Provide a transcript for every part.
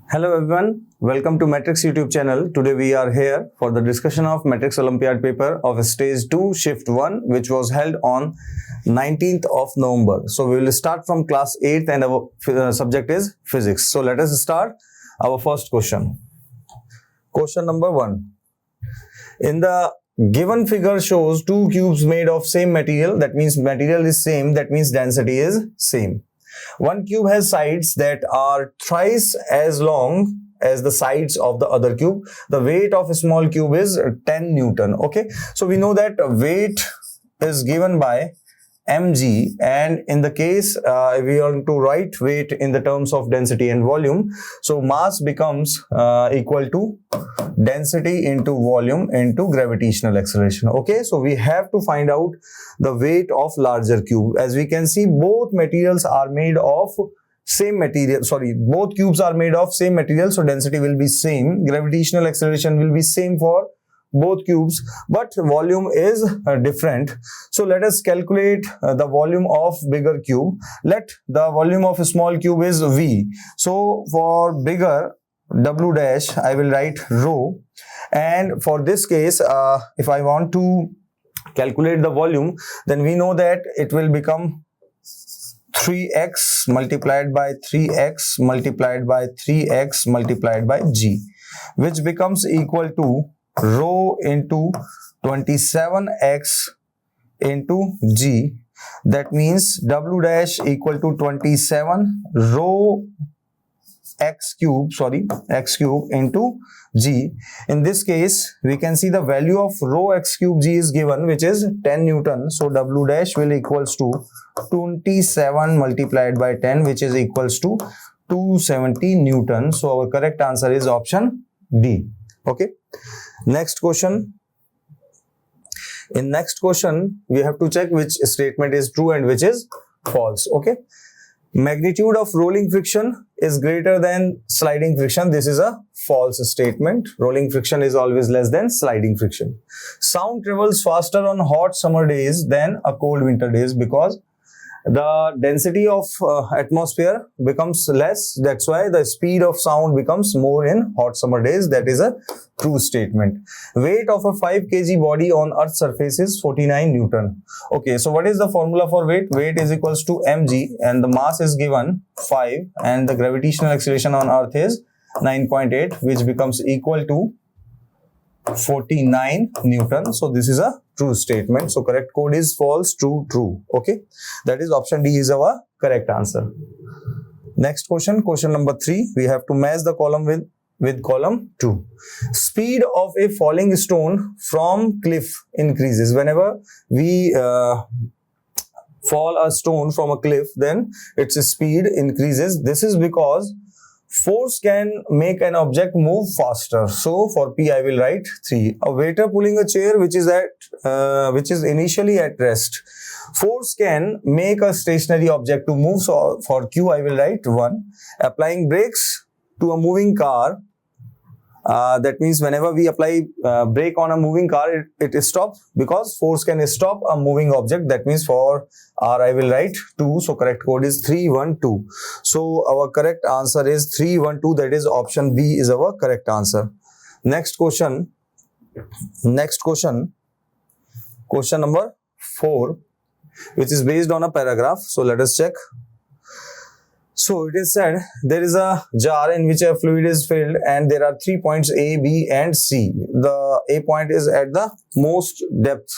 Hello everyone, welcome to Matrix YouTube channel. Today we are here for the discussion of Matrix Olympiad paper of Stage 2 Shift 1 which was held on 19th of November. So we will start from class 8th and our subject is physics. So let us start our first question. Question number 1. In the given figure shows two cubes made of same material, that means material is same, that means density is same. One cube has sides that are thrice as long as the sides of the other cube. The weight of a small cube is 10 Newton. Okay, so we know that weight is given by mg, and in the case if we want to write weight in the terms of density and volume, so mass becomes equal to density into volume into gravitational acceleration. Okay, so we have to find out the weight of larger cube. As we can see, both materials are made of same material, both cubes are made of same material, so density will be same, gravitational acceleration will be same for both cubes, but volume is different. So let us calculate the volume of bigger cube. Let the volume of a small cube is V. So for bigger W dash, I will write rho, and for this case if I want to calculate the volume, then we know that it will become 3x multiplied by 3x multiplied by 3x multiplied by g, which becomes equal to rho into 27x into g. That means W dash equal to 27 rho x cube into g. In this case, we can see the value of rho x cube g is given, which is 10 Newton. So W dash will equals to 27 multiplied by 10, which is equals to 270 Newton. So our correct answer is option D. Okay. Next question. In next question, we have to check which statement is true and which is false. Okay. Magnitude of rolling friction is greater than sliding friction. This is a false statement. Rolling friction is always less than sliding friction. Sound travels faster on hot summer days than a cold winter days because the density of atmosphere becomes less. That's why the speed of sound becomes more in hot summer days. That is a true statement. Weight of a 5 kg body on Earth's surface is 49 Newton. Okay, so what is the formula for weight? Weight is equals to mg, and the mass is given 5, and the gravitational acceleration on Earth is 9.8, which becomes equal to 49 Newton. So this is a true statement. So correct code is false, true, true. Okay, that is option D is our correct answer. Next question, question number 3. We have to match the column with column 2. Speed of a falling stone from cliff increases. Whenever we fall a stone from a cliff, then its speed increases. This is because force can make an object move faster. So for P I will write 3. A waiter pulling a chair which is initially at rest. Force can make a stationary object to move. So for Q I will write 1. Applying brakes to a moving car. That means whenever we apply brake on a moving car, it stops because force can stop a moving object. That means for R I will write 2. So correct code is 312. So our correct answer is 312. That is option B is our correct answer. Next question. Question number 4, which is based on a paragraph. So let us check. So it is said there is a jar in which a fluid is filled and there are 3 points A, B and C. The A point is at the most depth,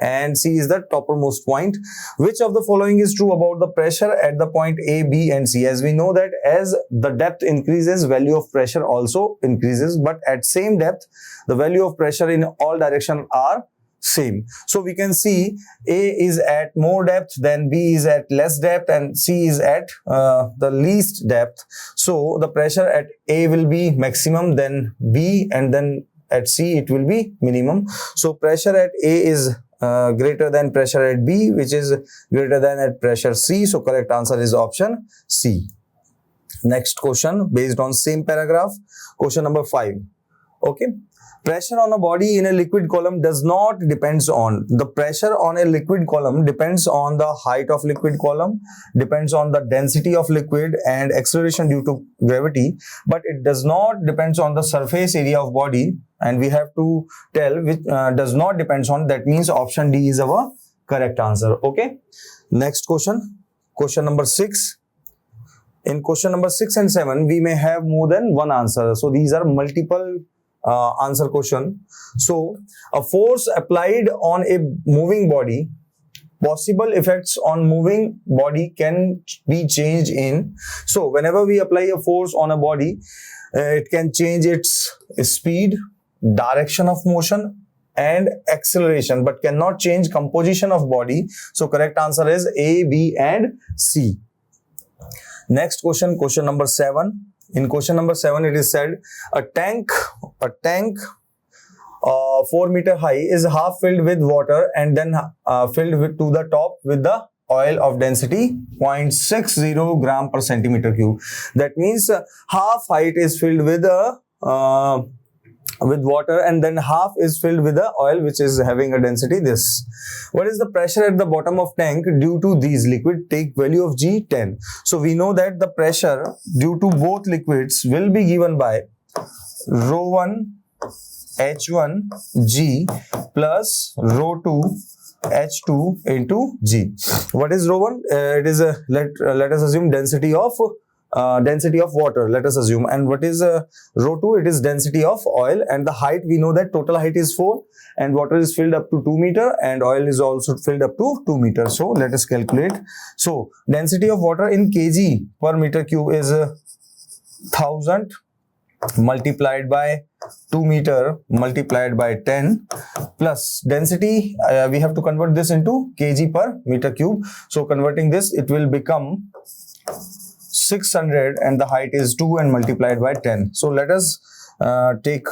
and C is the toppermost point. Which of the following is true about the pressure at the point A, B and C? As we know that as the depth increases, value of pressure also increases, but at same depth, the value of pressure in all directions are same. So we can see A is at more depth, then B is at less depth, and C is at the least depth. So the pressure at A will be maximum, then B, and then at C it will be minimum. So pressure at A is greater than pressure at B, which is greater than at pressure C. So correct answer is option C. Next question based on same paragraph. Question number 5. Okay. pressure on a body in a liquid column does not depends on the pressure on a liquid column depends on the height of liquid column, depends on the density of liquid and acceleration due to gravity, but it does not depends on the surface area of body, and we have to tell which does not depends on. That means option D is our correct answer. Okay, next question number 6. In question number 6 and 7, we may have more than one answer. So these are multiple answer question. So a force applied on a moving body, possible effects on moving body can be changed in. So whenever we apply a force on a body, it can change its speed, direction of motion and acceleration, but cannot change composition of body. So correct answer is A, B and C. Next question number 7. In question number 7, it is said a tank 4 meter high is half filled with water and then filled with to the top with the oil of density 0.60 gram per centimeter cube. That means half height is filled with water and then half is filled with the oil which is having a density this. What is the pressure at the bottom of tank due to these liquid? Take value of G 10. So we know that the pressure due to both liquids will be given by rho 1 H1 G plus rho 2 H2 into G. What is rho 1? It is a let us assume density of water, let us assume. And what is rho 2? It is density of oil, and the height, we know that total height is 4 and water is filled up to 2 meter and oil is also filled up to 2 meters. So let us calculate. So density of water in kg per meter cube is 1000 multiplied by 2 meter multiplied by 10 plus density, we have to convert this into kg per meter cube. So converting this, it will become 600 and the height is 2 and multiplied by 10. So let us take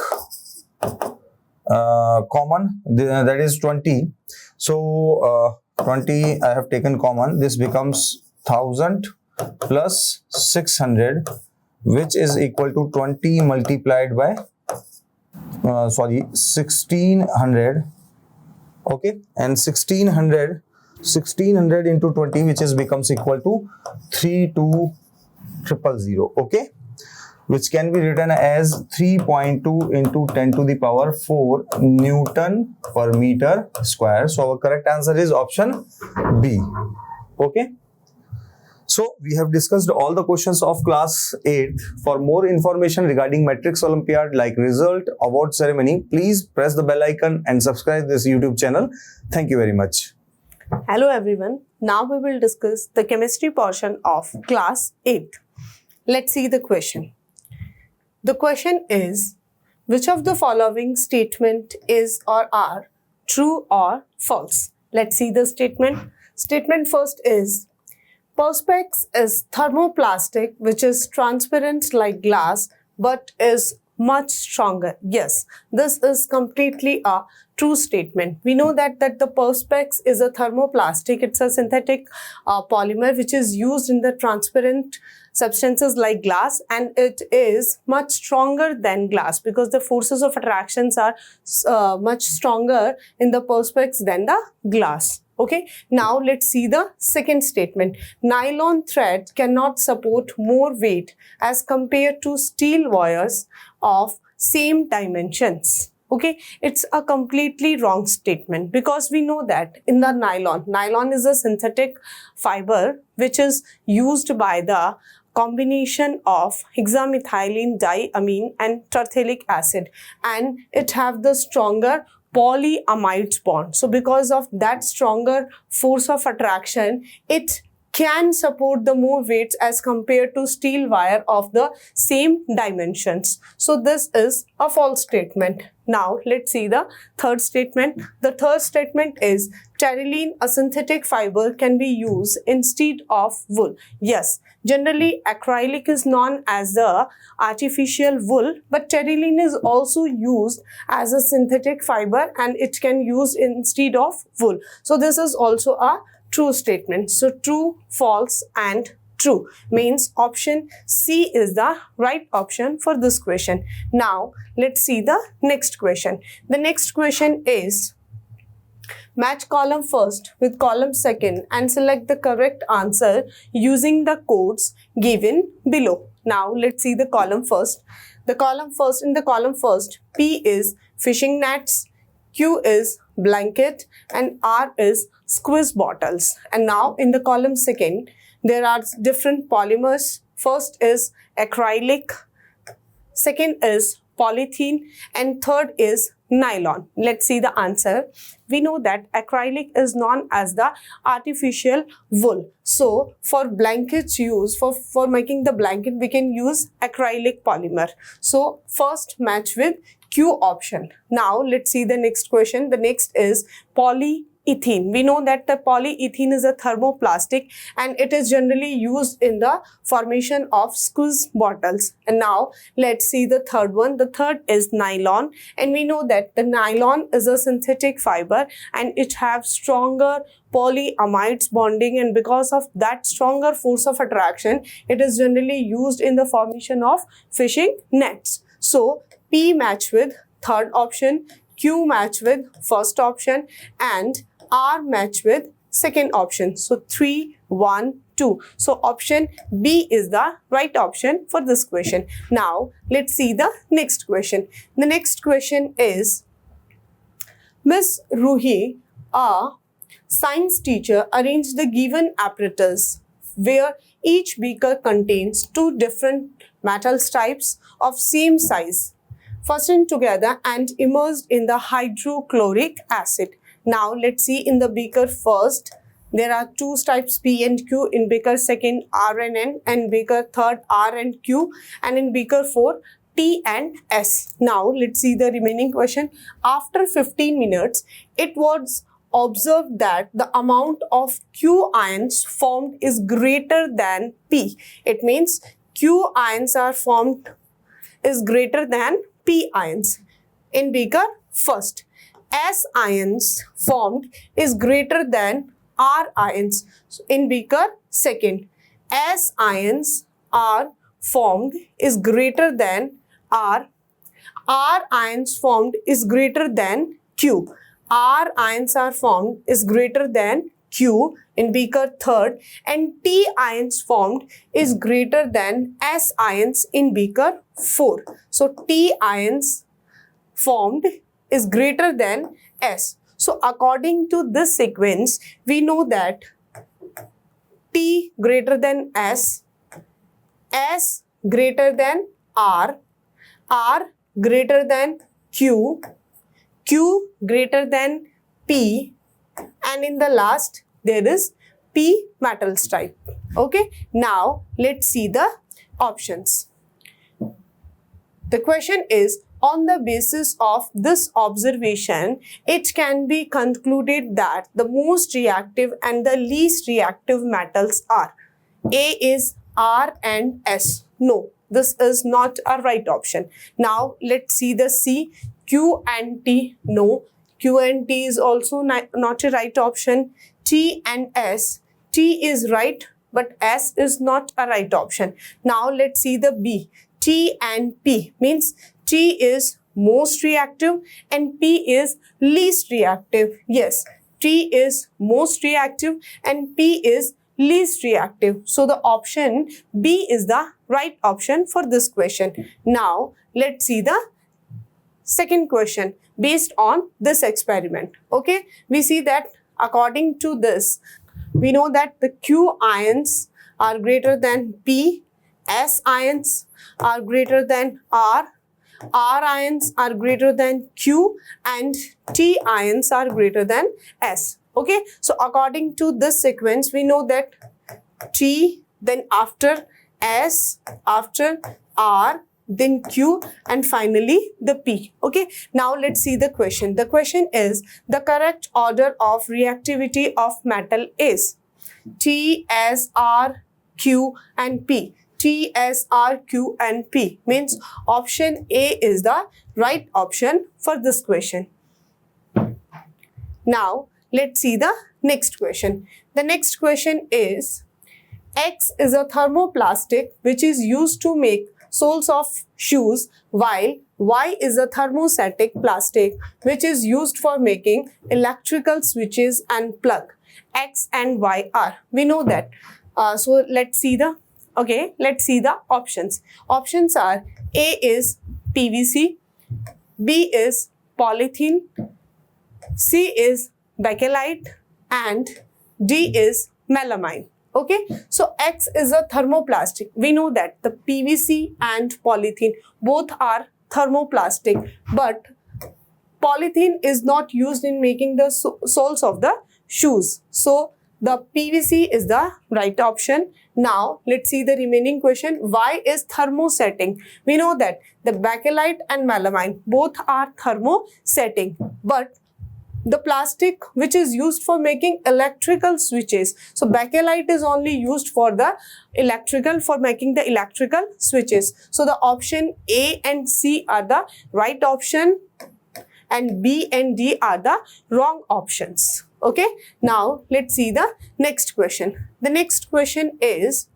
common, that is 20. So 20 I have taken common. This becomes 1000 plus 600, which is equal to 20 multiplied by 1600. Okay, and 1600 into 20, which is becomes equal to 32000. Okay, which can be written as 3.2 into 10 to the power 4 Newton per meter square. So our correct answer is option B. Okay. So we have discussed all the questions of class 8. For more information regarding Matrix Olympiad like result, award ceremony, please press the bell icon and subscribe this YouTube channel. Thank you very much. Hello everyone. Now we will discuss the chemistry portion of class 8. Let's see the question. The question is, which of the following statement is or are true or false? Let's see the statement. Statement first is, Perspex is thermoplastic, which is transparent like glass, but is much stronger. Yes, this is completely a true statement. We know that the Perspex is a thermoplastic. It's a synthetic polymer which is used in the transparent substances like glass, and it is much stronger than glass because the forces of attractions are much stronger in the Perspex than the glass. Okay, now let's see the second statement. Nylon thread cannot support more weight as compared to steel wires of same dimensions. Okay, it's a completely wrong statement because we know that in the nylon is a synthetic fiber which is used by the combination of hexamethylene diamine and terephthalic acid, and it have the stronger polyamides bond. So because of that stronger force of attraction, it can support the more weights as compared to steel wire of the same dimensions. So this is a false statement. Now let's see the third statement. The third statement is terylene, a synthetic fiber, can be used instead of wool. Yes, generally acrylic is known as the artificial wool, but terylene is also used as a synthetic fiber and it can use instead of wool. So this is also a true statement. So true, false and true. Means option C is the right option for this question. Now, let's see the next question. The next question is, match column first with column second and select the correct answer using the codes given below. Now, let's see the column first. In the column first, P is fishing nets, Q is blanket, and R is squeeze bottles. And now in the column second, there are different polymers. First is acrylic, second is polythene, and third is nylon. Let's see the answer. We know that acrylic is known as the artificial wool. So for blankets use, for making the blanket, we can use acrylic polymer. So first match with Q option. Now let's see the next question. The next is polyethylene. We know that the polyethylene is a thermoplastic and it is generally used in the formation of squeeze bottles. And now let's see the third one. The third is nylon, and we know that the nylon is a synthetic fiber and it has stronger polyamides bonding, and because of that stronger force of attraction, it is generally used in the formation of fishing nets. So P match with third option, Q match with first option, and R match with second option. So 3, 1, 2. So option B is the right option for this question. Now let's see the next question. The next question is, Miss Ruhi, a science teacher, arranged the given apparatus where each beaker contains 2 different metal types of same size, fastened together and immersed in the hydrochloric acid. Now let's see in the beaker first, there are 2 types P and Q, in beaker second R and N, and beaker third R and Q, and in beaker 4 T and S. Now let's see the remaining question. After 15 minutes, it was observed that the amount of Q ions formed is greater than P. It means Q ions are formed is greater than P ions. In beaker first, S ions formed is greater than R ions. So in beaker second, S ions are formed is greater than R. R ions formed is greater than Q. R ions are formed is greater than Q in beaker third, and T ions formed is greater than S ions in beaker 4. So T ions formed is greater than S. So according to this sequence, we know that T greater than S, S greater than R, R greater than Q, Q greater than P, and in the last there is P metals type. Okay, now let's see the options. The question is, on the basis of this observation, it can be concluded that the most reactive and the least reactive metals are. A is R and S. No, this is not a right option. Now let's see the C, Q and T. No, Q and T is also not a right option. T and S. T is right, but S is not a right option. Now let's see the B. T and P means T is most reactive and P is least reactive. Yes, T is most reactive and P is least reactive. So the option B is the right option for this question. Now let's see the second question based on this experiment. Okay, we see that according to this, we know that the Q ions are greater than P, S ions are greater than R, R ions are greater than Q, and T ions are greater than S. Okay, so according to this sequence, we know that T, then after S, after R, then Q, and finally the P. Okay, now let's see the question. The question is, the correct order of reactivity of metal is T, S, R, Q, and P. T, S, R, Q, and P means option A is the right option for this question. Now let's see the next question. The next question is, X is a thermoplastic which is used to make soles of shoes, while Y is a thermostatic plastic which is used for making electrical switches and plug. X and Y are. We know that. So let's see the options. Options are A is PVC, B is polythene, C is bakelite, and D is melamine. Okay, so X is a thermoplastic. We know that the PVC and polythene both are thermoplastic, but polythene is not used in making the soles of the shoes. So the PVC is the right option. Now let's see the remaining question. Why is thermosetting? We know that the bakelite and melamine both are thermosetting, but the plastic which is used for making electrical switches. So bakelite is only used for the making the electrical switches. So the option A and C are the right option, and B and D are the wrong options. Okay, now let's see the next question. The next question is,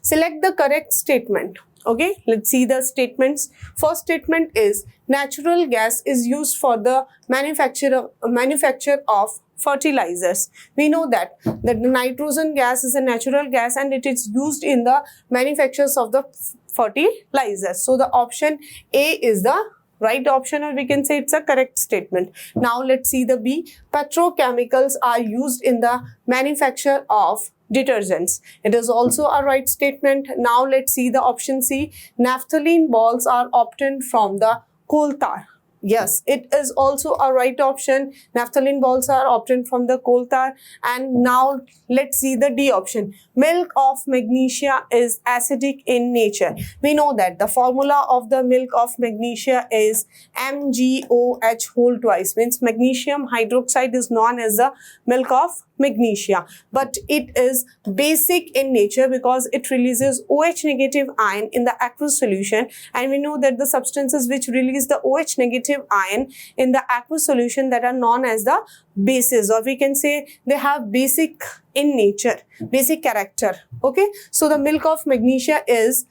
select the correct statement. Okay, let's see the statements. First statement is, natural gas is used for the manufacture of fertilizers. We know that the nitrogen gas is a natural gas and it is used in the manufactures of the fertilizers. So the option A is the right option, or we can say it's a correct statement. Now let's see the B. Petrochemicals are used in the manufacture of detergents. It is also a right statement. Now let's see the option C. Naphthalene balls are obtained from the coal tar. Yes, it is also a right option. Naphthalene balls are obtained from the coal tar. And now let's see the D option. Milk of magnesia is acidic in nature. We know that the formula of the milk of magnesia is MgOH whole twice, means magnesium hydroxide is known as the milk of magnesia, but it is basic in nature because it releases OH negative ion in the aqueous solution, and we know that the substances which release the OH negative ion in the aqueous solution, that are known as the bases, or we can say they have basic in nature, basic character. Okay, so the milk of magnesia is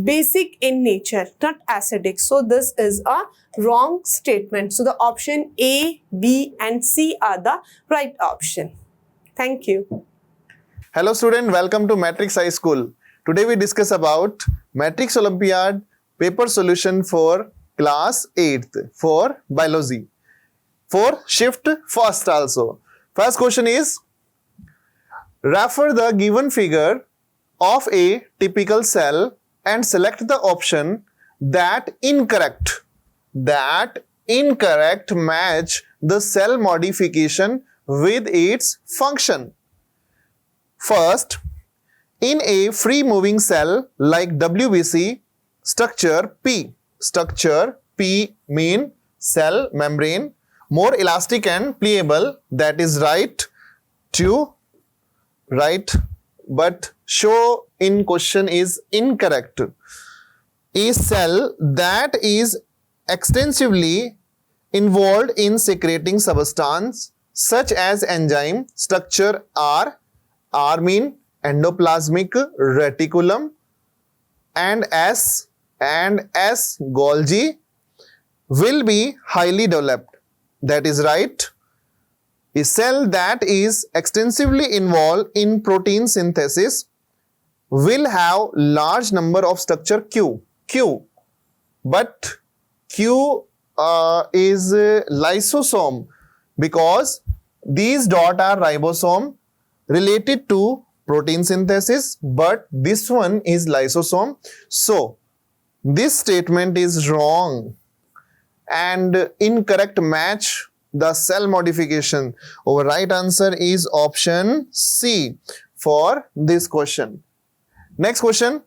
basic in nature, not acidic. So this is a wrong statement. So the option A, B and C are the right option. Thank you. Hello student, welcome to Matrix High School. Today we discuss about Matrix Olympiad paper solution for class 8th for biology, for shift first also. First question is, refer the given figure of a typical cell and select the option that incorrect match the cell modification with its function. First, in a free moving cell like WBC, structure P mean cell membrane, more elastic and pliable, that is right, but show in question is incorrect. A cell that is extensively involved in secreting substance such as enzyme, structure R mean endoplasmic reticulum, and S Golgi, will be highly developed, that is right. A cell that is extensively involved in protein synthesis will have large number of structure Q, but Q is lysosome, because these dot are ribosome related to protein synthesis, but this one is lysosome. So this statement is wrong and incorrect match the cell modification. Our right answer is option C for this question. Next question.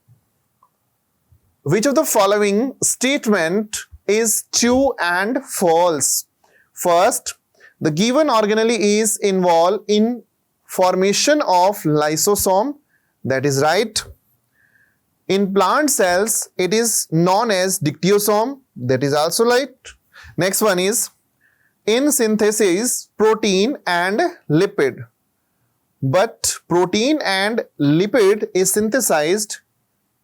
Which of the following statement is true and false? First, the given organelle is involved in formation of lysosome, that is right. In plant cells, it is known as dictyosome, that is also right. Next one is, in synthesis, protein and lipid but protein and lipid is synthesized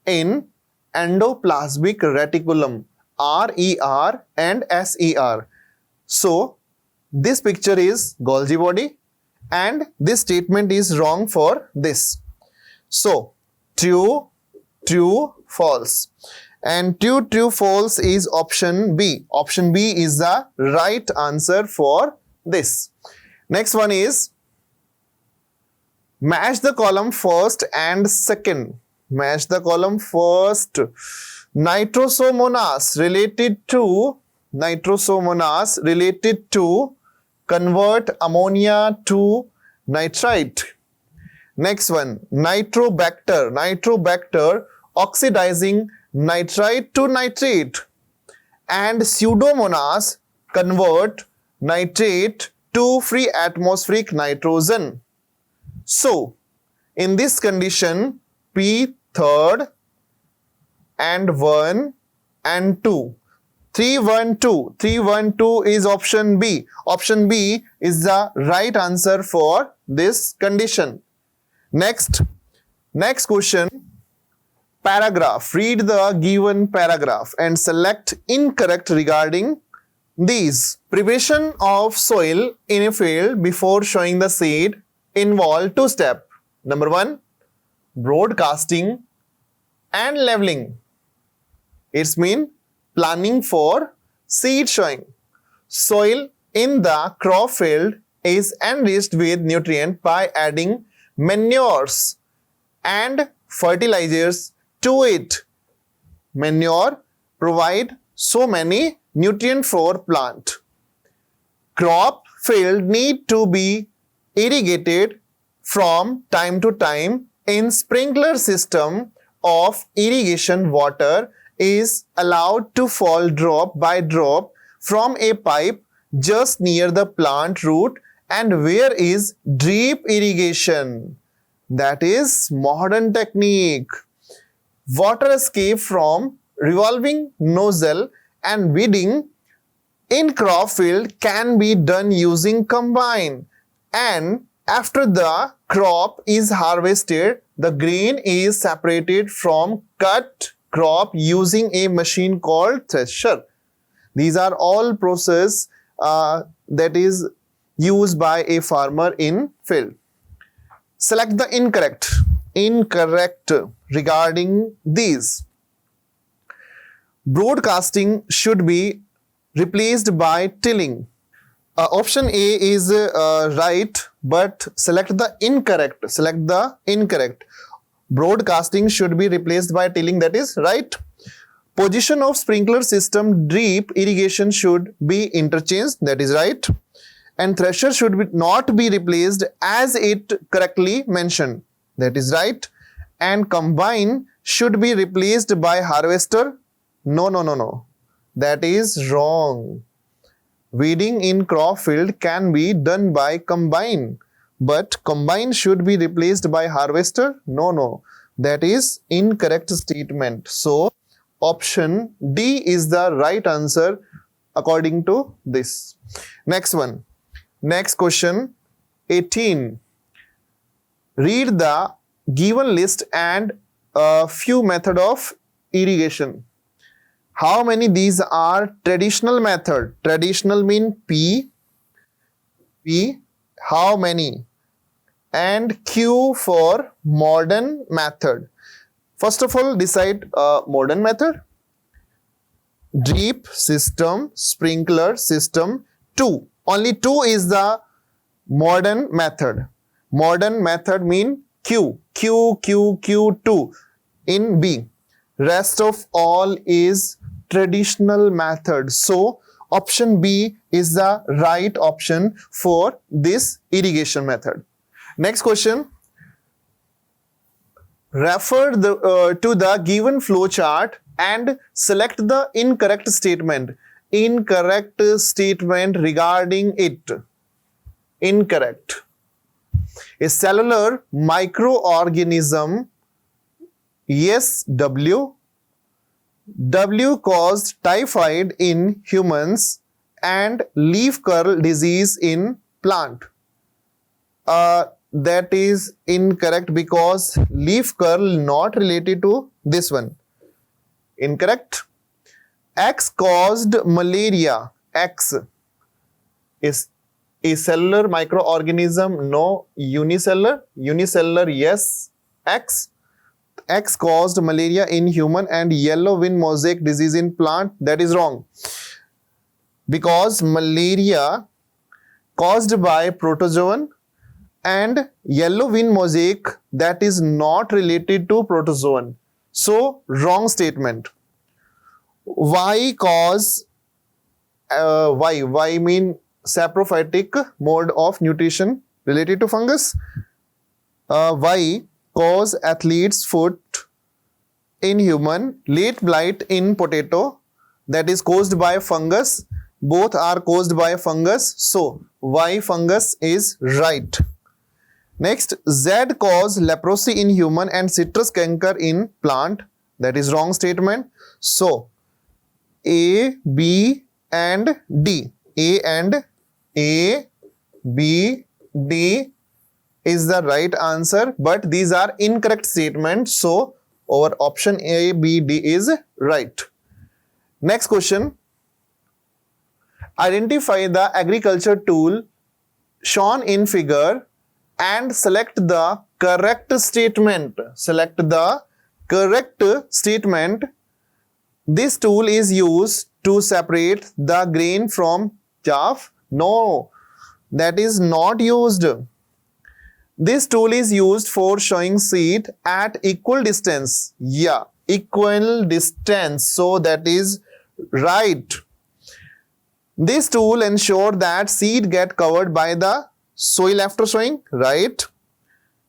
in endoplasmic reticulum, RER and SER. So this picture is Golgi body and this statement is wrong for this. So true, true, false. And true, false is option B. Option B is the right answer for this. Next one is match the column first and second. Match the column first. Nitrosomonas related to convert ammonia to nitrite. Next one, nitrobacter oxidizing nitrite to nitrate, and pseudomonas convert nitrate to free atmospheric nitrogen. So in this condition, P third and 1 and 2. 312 is option B. Option B is the right answer for this condition. Next question. Paragraph. Read the given paragraph and select incorrect regarding these. Preparation of soil in a field before sowing the seed involve two steps. Number 1, broadcasting and leveling. It's mean planning for seed sowing. Soil in the crop field is enriched with nutrients by adding manures and fertilizers to it. Manure provide so many nutrients for plant. Crop field need to be irrigated from time to time. In sprinkler system of irrigation, water is allowed to fall drop by drop from a pipe just near the plant root. And where is drip irrigation? That is modern technique. Water escape from revolving nozzle and weeding in crop field can be done using combine. And after the crop is harvested, the grain is separated from cut crop using a machine called thresher. These are all process that is used by a farmer in field. Select the incorrect regarding these. Broadcasting should be replaced by tilling. Option A is right, but select the incorrect. Broadcasting should be replaced by tilling, that is right. Position of sprinkler system, drip irrigation should be interchanged, that is right. And thresher should not be replaced as it correctly mentioned, that is right. And combine should be replaced by harvester. No. That is wrong. Weeding in crop field can be done by combine, but combine should be replaced by harvester. No. That is incorrect statement. So option D is the right answer according to this. Next one. Next question 18. Read the given list and a few method of irrigation. How many these are traditional method? Traditional mean P. How many? And Q for modern method. First of all, decide modern method. Drip system, sprinkler system, 2. Only 2 is the modern method. Modern method mean Q, 2 in B. Rest of all is traditional method. So option B is the right option for this irrigation method. Next question. Refer to the given flow chart and select the incorrect statement. Incorrect statement regarding it. Incorrect. A cellular microorganism, yes, W caused typhoid in humans and leaf curl disease in plant. that is incorrect because leaf curl not related to this one. Incorrect. X caused malaria. X is a cellular microorganism. No. Unicellular. Unicellular, yes. X caused malaria in human and yellow wing mosaic disease in plant. That is wrong. Because malaria caused by protozoan and yellow wing mosaic, that is not related to protozoan. So wrong statement. Y cause Y mean saprophytic mode of nutrition related to fungus. Y cause athlete's foot in human, late blight in potato, that is caused by fungus. Both are caused by fungus, so Y fungus is right. Next, Z cause leprosy in human and citrus canker in plant, that is wrong statement. So A, B and D. A, B, D is the right answer, but these are incorrect statements, so our option A, B, D is right. Next question. Identify the agriculture tool shown in figure and select the correct statement. Select the correct statement. This tool is used to separate the grain from chaff. No, that is not used. This tool is used for showing seed at equal distance. Yeah, equal distance. So that is right. This tool ensures that seed get covered by the soil after sowing. Right.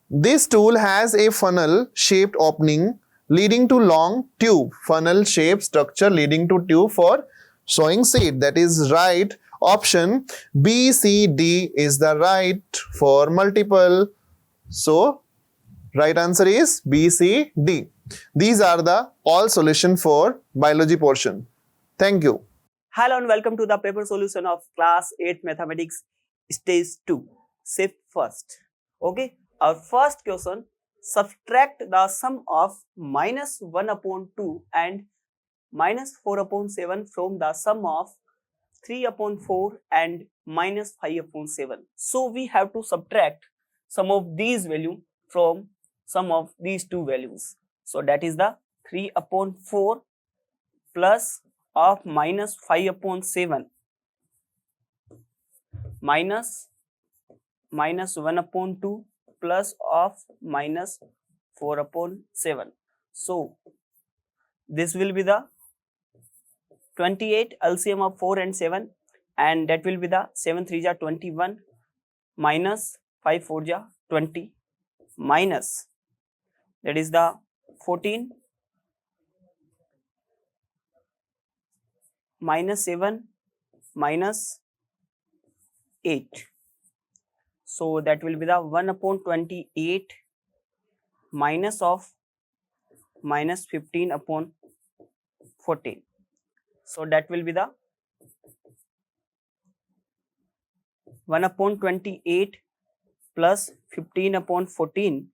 This tool has a funnel-shaped opening leading to long tube. Funnel-shaped structure leading to tube for sowing seed. That is right. Option B, C, D is the right for multiple. So, right answer is B, C, D. These are the all solution for biology portion. Thank you. Hello and welcome to the paper solution of class 8 mathematics stage 2 shift first. Okay, our first question, subtract the sum of minus 1 upon 2 and minus 4 upon 7 from the sum of 3 upon 4 and minus 5 upon 7. So we have to subtract some of these value from some of these two values. So that is the 3 upon 4 plus of minus 5 upon 7 minus 1 upon 2 plus of minus 4 upon 7. So this will be the 28 LCM of 4 and 7, and that will be the 7 3 ja 21 minus 5 4 ja 20 minus, that is the 14 minus 7 minus 8. So that will be the 1 upon 28 minus of minus 15 upon 14. So that will be the 1 upon 28 plus 15 upon 14,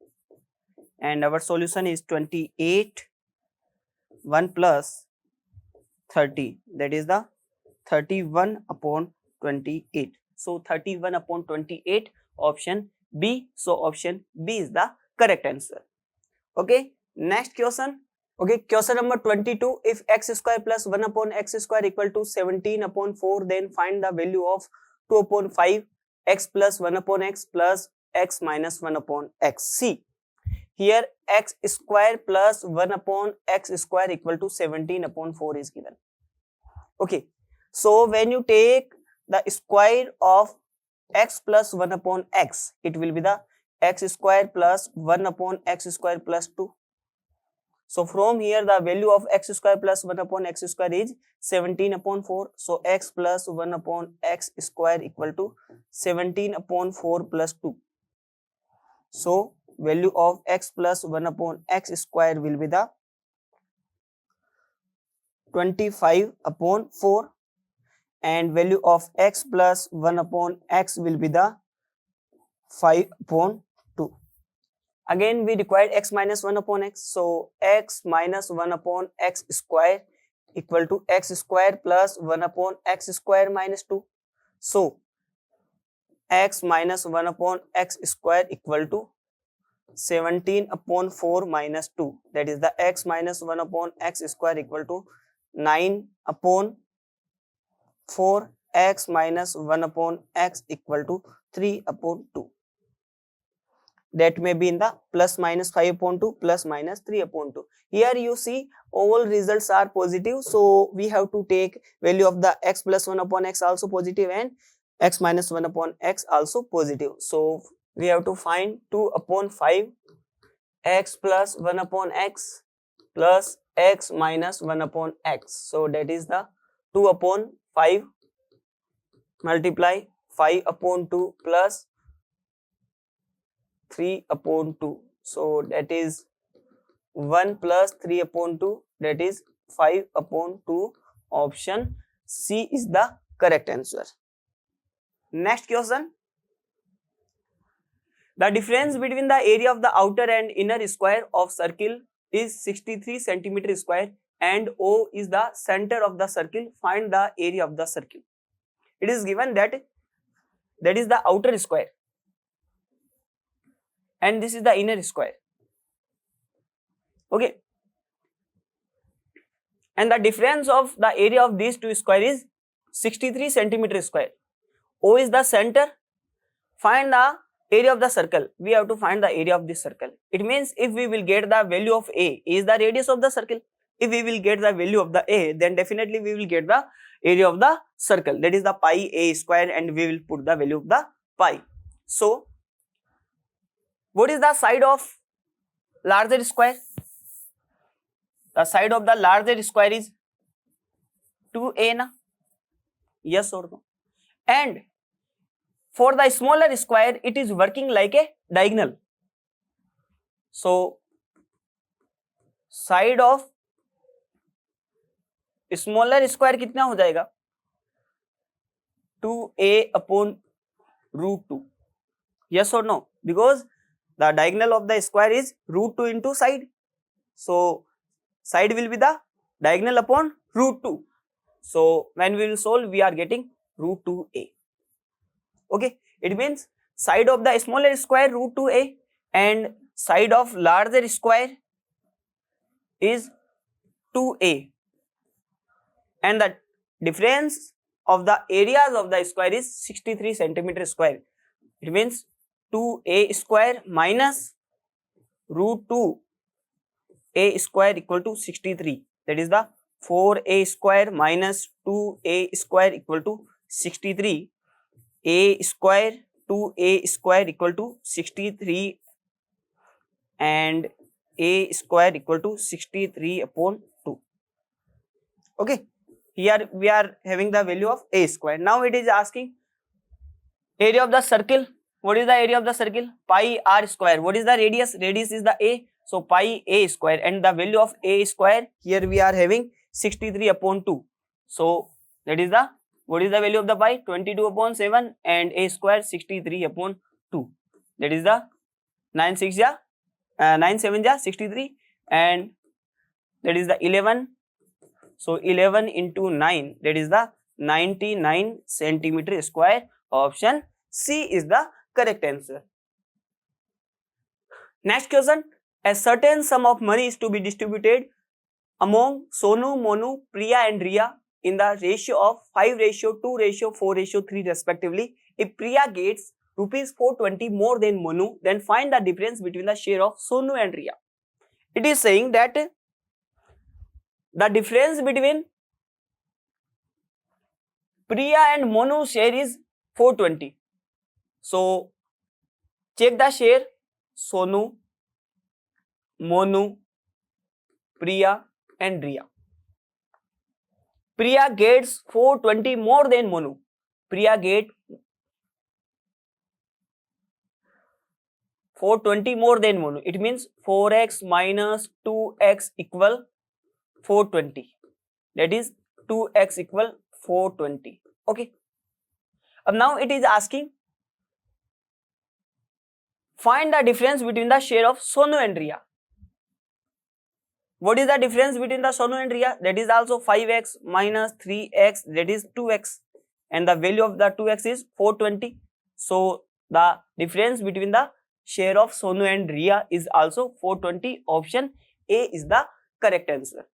and our solution is 28 1 plus 30, that is the 31 upon 28. So 31 upon 28, option B. So option B is the correct answer. Okay, next question. Okay, question number 22. If x square plus 1 upon x square equal to 17 upon 4, then find the value of 2 upon 5 x plus 1 upon x plus x minus 1 upon x. See, here x square plus 1 upon x square equal to 17 upon 4 is given. Okay, so when you take the square of x plus 1 upon x, it will be the x square plus 1 upon x square plus 2. So from here the value of x square plus 1 upon x square is 17 upon 4. So x plus 1 upon x square equal to 17 upon 4 plus 2. So value of x plus 1 upon x square will be the 25 upon 4, and value of x plus 1 upon x will be the 5 upon Again we required x minus 1 upon x. So x minus 1 upon x square equal to x square plus 1 upon x square minus 2. So x minus 1 upon x square equal to 17 upon 4 minus 2. That is the x minus 1 upon x square equal to 9 upon 4. X minus 1 upon x equal to 3 upon 2. That may be in the plus minus 5 upon 2 plus minus 3 upon 2. Here you see all results are positive. So we have to take value of the x plus 1 upon x also positive and x minus 1 upon x also positive. So we have to find 2 upon 5 x plus 1 upon x plus x minus 1 upon x. So that is the 2 upon 5 multiply 5 upon 2 plus 3 upon 2. So that is 1 plus 3 upon 2, that is 5 upon 2. Option C is the correct answer. Next question. The difference between the area of the outer and inner square of circle is 63 centimeter square and O is the center of the circle. Find the area of the circle. It is given that is the outer square and this is the inner square. Okay. And the difference of the area of these two square is 63 centimeter square. O is the center. Find the area of the circle. We have to find the area of this circle. It means if we will get the value of A is the radius of the circle. If we will get the value of the A, then definitely we will get the area of the circle. That is the pi A square and we will put the value of the pi. So what is the side of larger square? The side of the larger square is 2a na? Yes or no? And for the smaller square, it is working like a diagonal. So side of smaller square कितना हो जाएगा? 2a upon root 2. Yes or no? Because the diagonal of the square is root 2 into side. So side will be the diagonal upon root 2. So when we will solve, we are getting root 2a. Okay, it means side of the smaller square root 2a and side of larger square is 2a. And the difference of the areas of the square is 63 centimeter square. It means 2a square minus root 2a square equal to 63. That is the 4a square minus 2a square equal to 63. A square 2a square equal to 63 and a square equal to 63 upon 2. Okay. Here we are having the value of a square. Now it is asking area of the circle. What is the area of the circle? Pi r square. What is the radius? Radius is the a. So pi a square and the value of a square here we are having 63 upon 2. So that is the, what is the value of the pi? 22 upon 7 and a square 63 upon 2. That is the 9 7 ja 63 and that is the 11. So 11 into 9, that is the 99 centimeter square. Option C is the correct answer. Next question. A certain sum of money is to be distributed among Sonu, Monu, Priya and Riya in the ratio of 5:2:4:3 respectively. If Priya gets rupees 420 more than Monu, then find the difference between the share of Sonu and Riya. It is saying that the difference between Priya and Monu share is 420. So check the share. Sonu, Monu, Priya and Riya. Priya gets 420 more than Monu. Priya get 420 more than Monu. It means 4x minus 2x equal 420. That is 2x equal 420. Okay. Now it is asking find the difference between the share of Sonu and Riya. What is the difference between the Sonu and Riya? That is also 5x minus 3x, that is 2x, and the value of the 2x is 420. So the difference between the share of Sonu and Riya is also 420. Option A is the correct answer.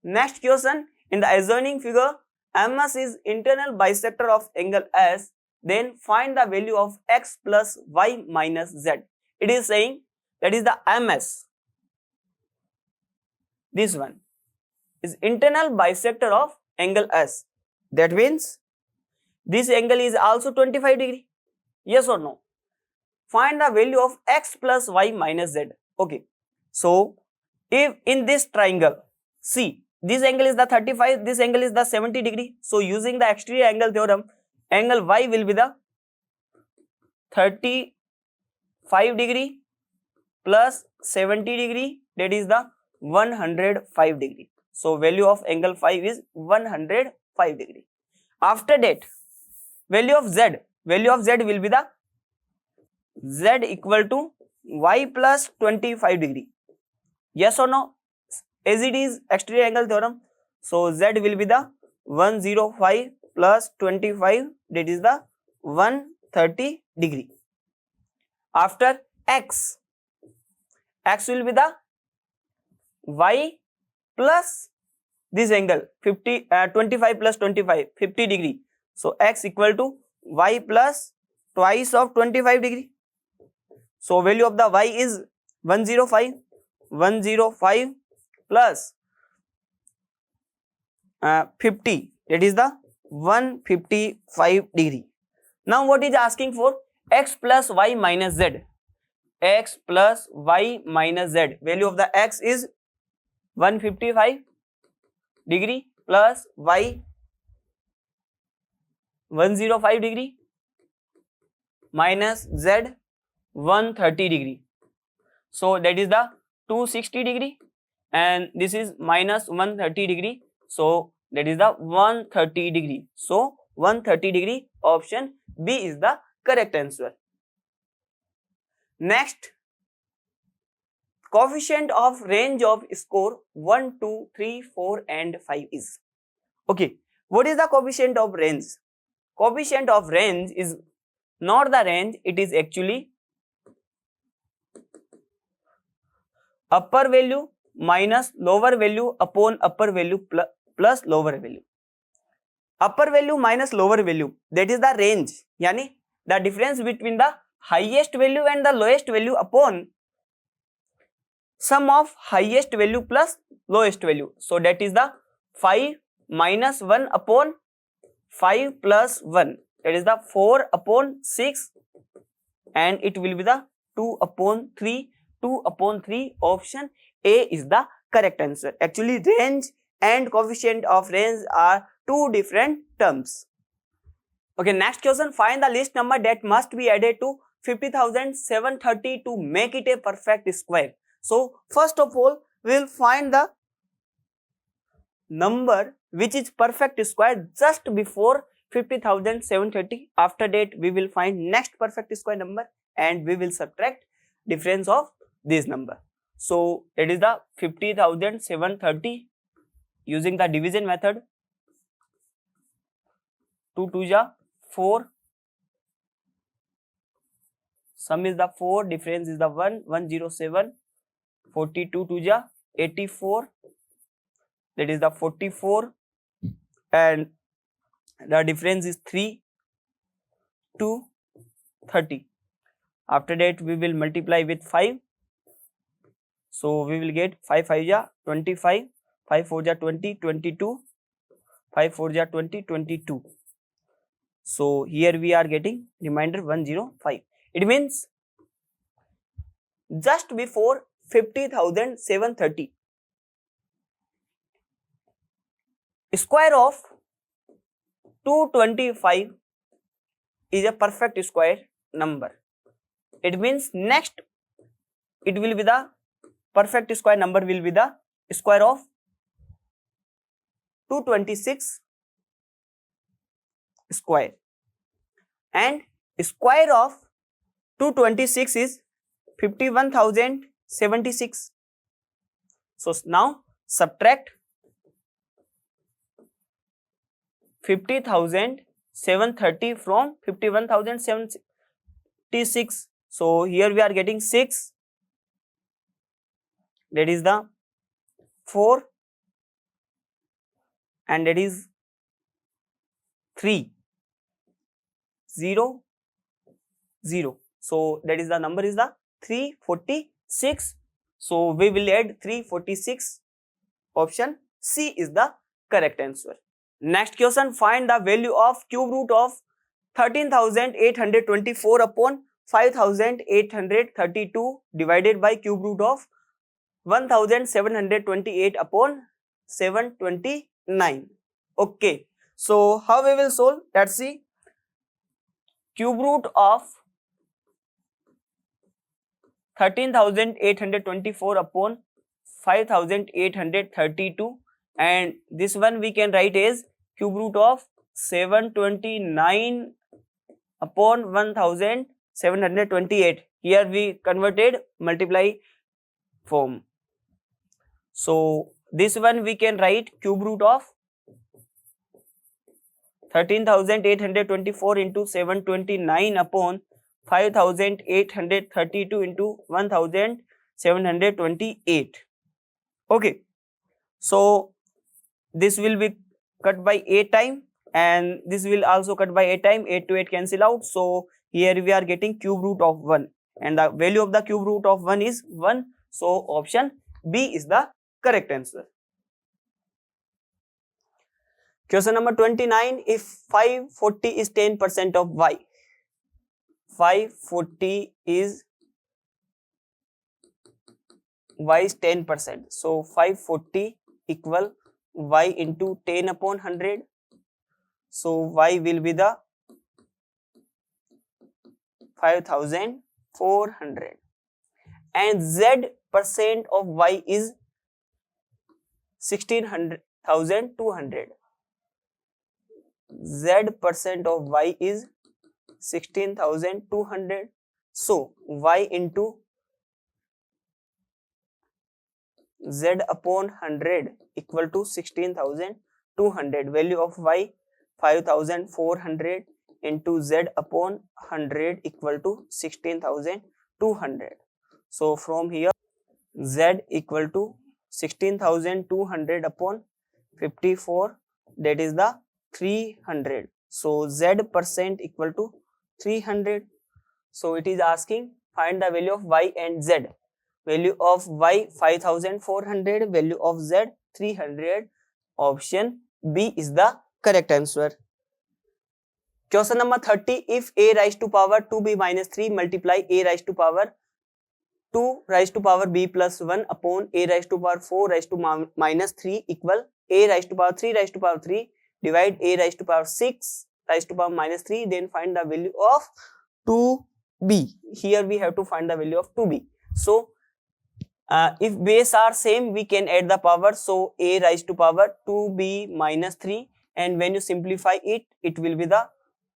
Next question, in the adjoining figure, MS is internal bisector of angle S, then find the value of x plus y minus z. It is saying that is the MS. This one is internal bisector of angle S. That means this angle is also 25 degree. Yes or no? Find the value of x plus y minus z. Okay. So if in this triangle, see, this angle is the 35, this angle is the 70 degree. So using the exterior angle theorem, angle y will be the 35 degree plus 70 degree, that is the 105 degree. So value of angle phi is 105 degree. After that, value of z will be the z equal to y plus 25 degree. Yes or no? As it is exterior angle theorem, so z will be the 105 plus 25, that is the 130 degree. After x will be the y plus this angle 25 plus 25, 50 degree. So x equal to y plus twice of 25 degree. So value of the y is 105 plus 50, that is the 155 degree. Now what is asking for? X plus y minus z. X plus y minus z. Value of the x is 155 degree plus y 105 degree minus z 130 degree. So that is the 260 degree, and this is minus 130 degree. So that is the 130 degree. So 130 degree, option B is the correct answer. Next, coefficient of range of score 1, 2, 3, 4 and 5 is. Okay, what is the coefficient of range? Coefficient of range is not the range, it is actually upper value minus lower value upon upper value plus lower value. Upper value minus lower value, that is the range, yani the difference between the highest value and the lowest value upon sum of highest value plus lowest value. So that is the 5 minus 1 upon 5 plus 1, that is the 4 upon 6, and it will be the 2 upon 3. 2 upon 3, option A is the correct answer. Actually, range and coefficient of range are two different terms. Okay, next question, find the least number that must be added to 50,730 to make it a perfect square. So first of all, we will find the number which is perfect square just before 50,730. After that, we will find next perfect square number and we will subtract difference of this number. So it is the 50,730 using the division method. 2 2 ja 4, sum is the 4, difference is the 1, 107, 42 2 ja 84, that is the 44, and the difference is 3, 2, 30. After that, we will multiply with 5. So we will get 5 5 ja 25, 5 4 ja 20, 22, 5 4 ja 20, 22. So here we are getting remainder 105. It means just before 50,730, square of 225 is a perfect square number. It means next it will be the perfect square number will be the square of 226 square, and square of 226 is 51,076. So now subtract 50,730 from 51,776. So here we are getting 6. That is the 4, and that is 3, 0, 0. So that is the number is the 346. So we will add 346. Option C is the correct answer. Next question, find the value of cube root of 13,824 upon 5,832 divided by cube root of 1,728 upon 729. Okay, so how we will solve? Let's see. Cube root of 13,824 upon 5,832, and this one we can write as cube root of 729 upon 1,728. Here we converted multiply form. So this one we can write cube root of 13,824 into 729 upon 5,832 into 1,728. Okay, so this will be cut by 8 time, and this will also cut by 8 time. 8 to 8 cancel out. So here we are getting cube root of 1, and the value of the cube root of 1 is 1. So option B is the correct answer. Question number 29. If 540 is 10% of y, 540 is y is 10%. So 540 equal y into 10 upon 100. So y will be the 5,400, and z percent of y is 16,200. Z percent of y is 16,200. So y into z upon 100 equal to 16,200. Value of y 5,400 into z upon 100 equal to 16,200. So from here z equal to 16,200 upon 54, that is the 300. So z percent equal to 300. So it is asking find the value of y and z. Value of y 5,400, value of z 300. Option B is the correct answer. Question number 30. If a raised to power 2b minus 3 multiply a raised to power 2 raised to power b plus 1 upon a raised to power 4 raised to minus 3 equal a raised to power 3 raised to power 3 divide a raised to power 6 raised to power minus 3, then find the value of 2b. Here we have to find the value of 2b. So if base are same, we can add the power. So a raised to power 2b minus 3, and when you simplify it, it will be the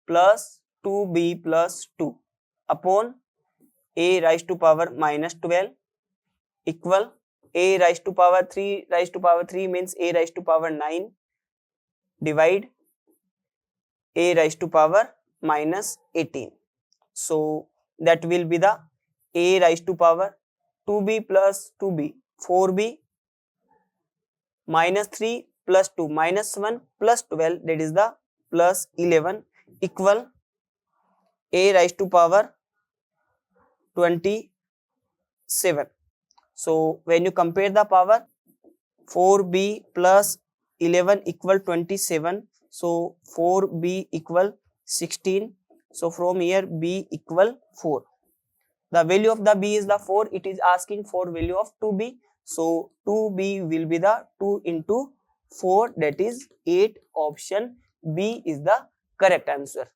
plus 2b plus 2 upon a raised to power minus 12 equal a raised to power 3 raised to power 3 means a raised to power 9 divide a raised to power minus 18. So that will be the a raised to power 2b plus 2b 4b minus 3 plus 2 minus 1 plus 12, that is the plus 11 equal a raised to power 27. So when you compare the power, 4b plus 11 equal 27. So 4b equal 16. So from here b equal 4. The value of the b is the 4. It is asking for value of 2b. So 2b will be the 2 into 4, that is 8. Option B is the correct answer.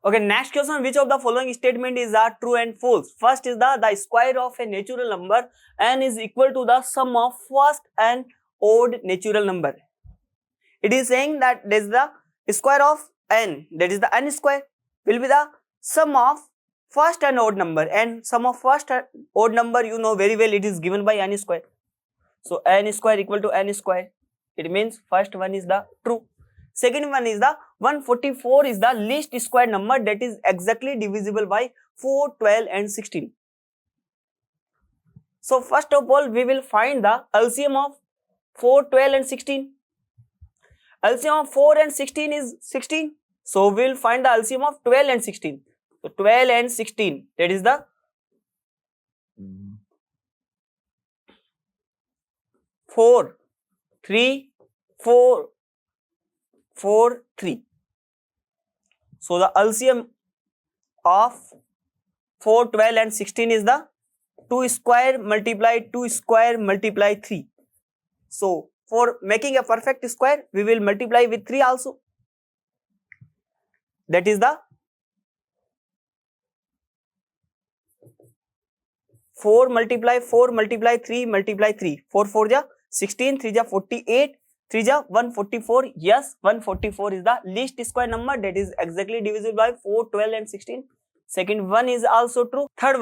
Okay, next question. Which of the following statement is true and false? First is the square of a natural number n is equal to the sum of first and odd natural number. It is saying that this is the square of n, that is the n square, will be the sum of first and odd number, and sum of first and odd number you know very well, it is given by n square. So n square equal to n square. It means first one is the true. Second one is the 144 is the least square number that is exactly divisible by 4, 12 and 16. So first of all we will find the LCM of 4, 12 and 16. LCM of 4 and 16 is 16. So we will find the LCM of 12 and 16. So 12 and 16, that is the 4, 3, 4, 4, 3. So the LCM of 4, 12 and 16 is the 2 square multiply 2 square multiply 3. So for making a perfect square, we will multiply with 3 also. That is the 4 multiply 4 multiply 3 multiply 3. 4 4 ja 16, 3 ja 48, 3 ja 144. Yes, 144 is the least square number that is exactly divisible by 4, 12 and 16. Second one is also true. Third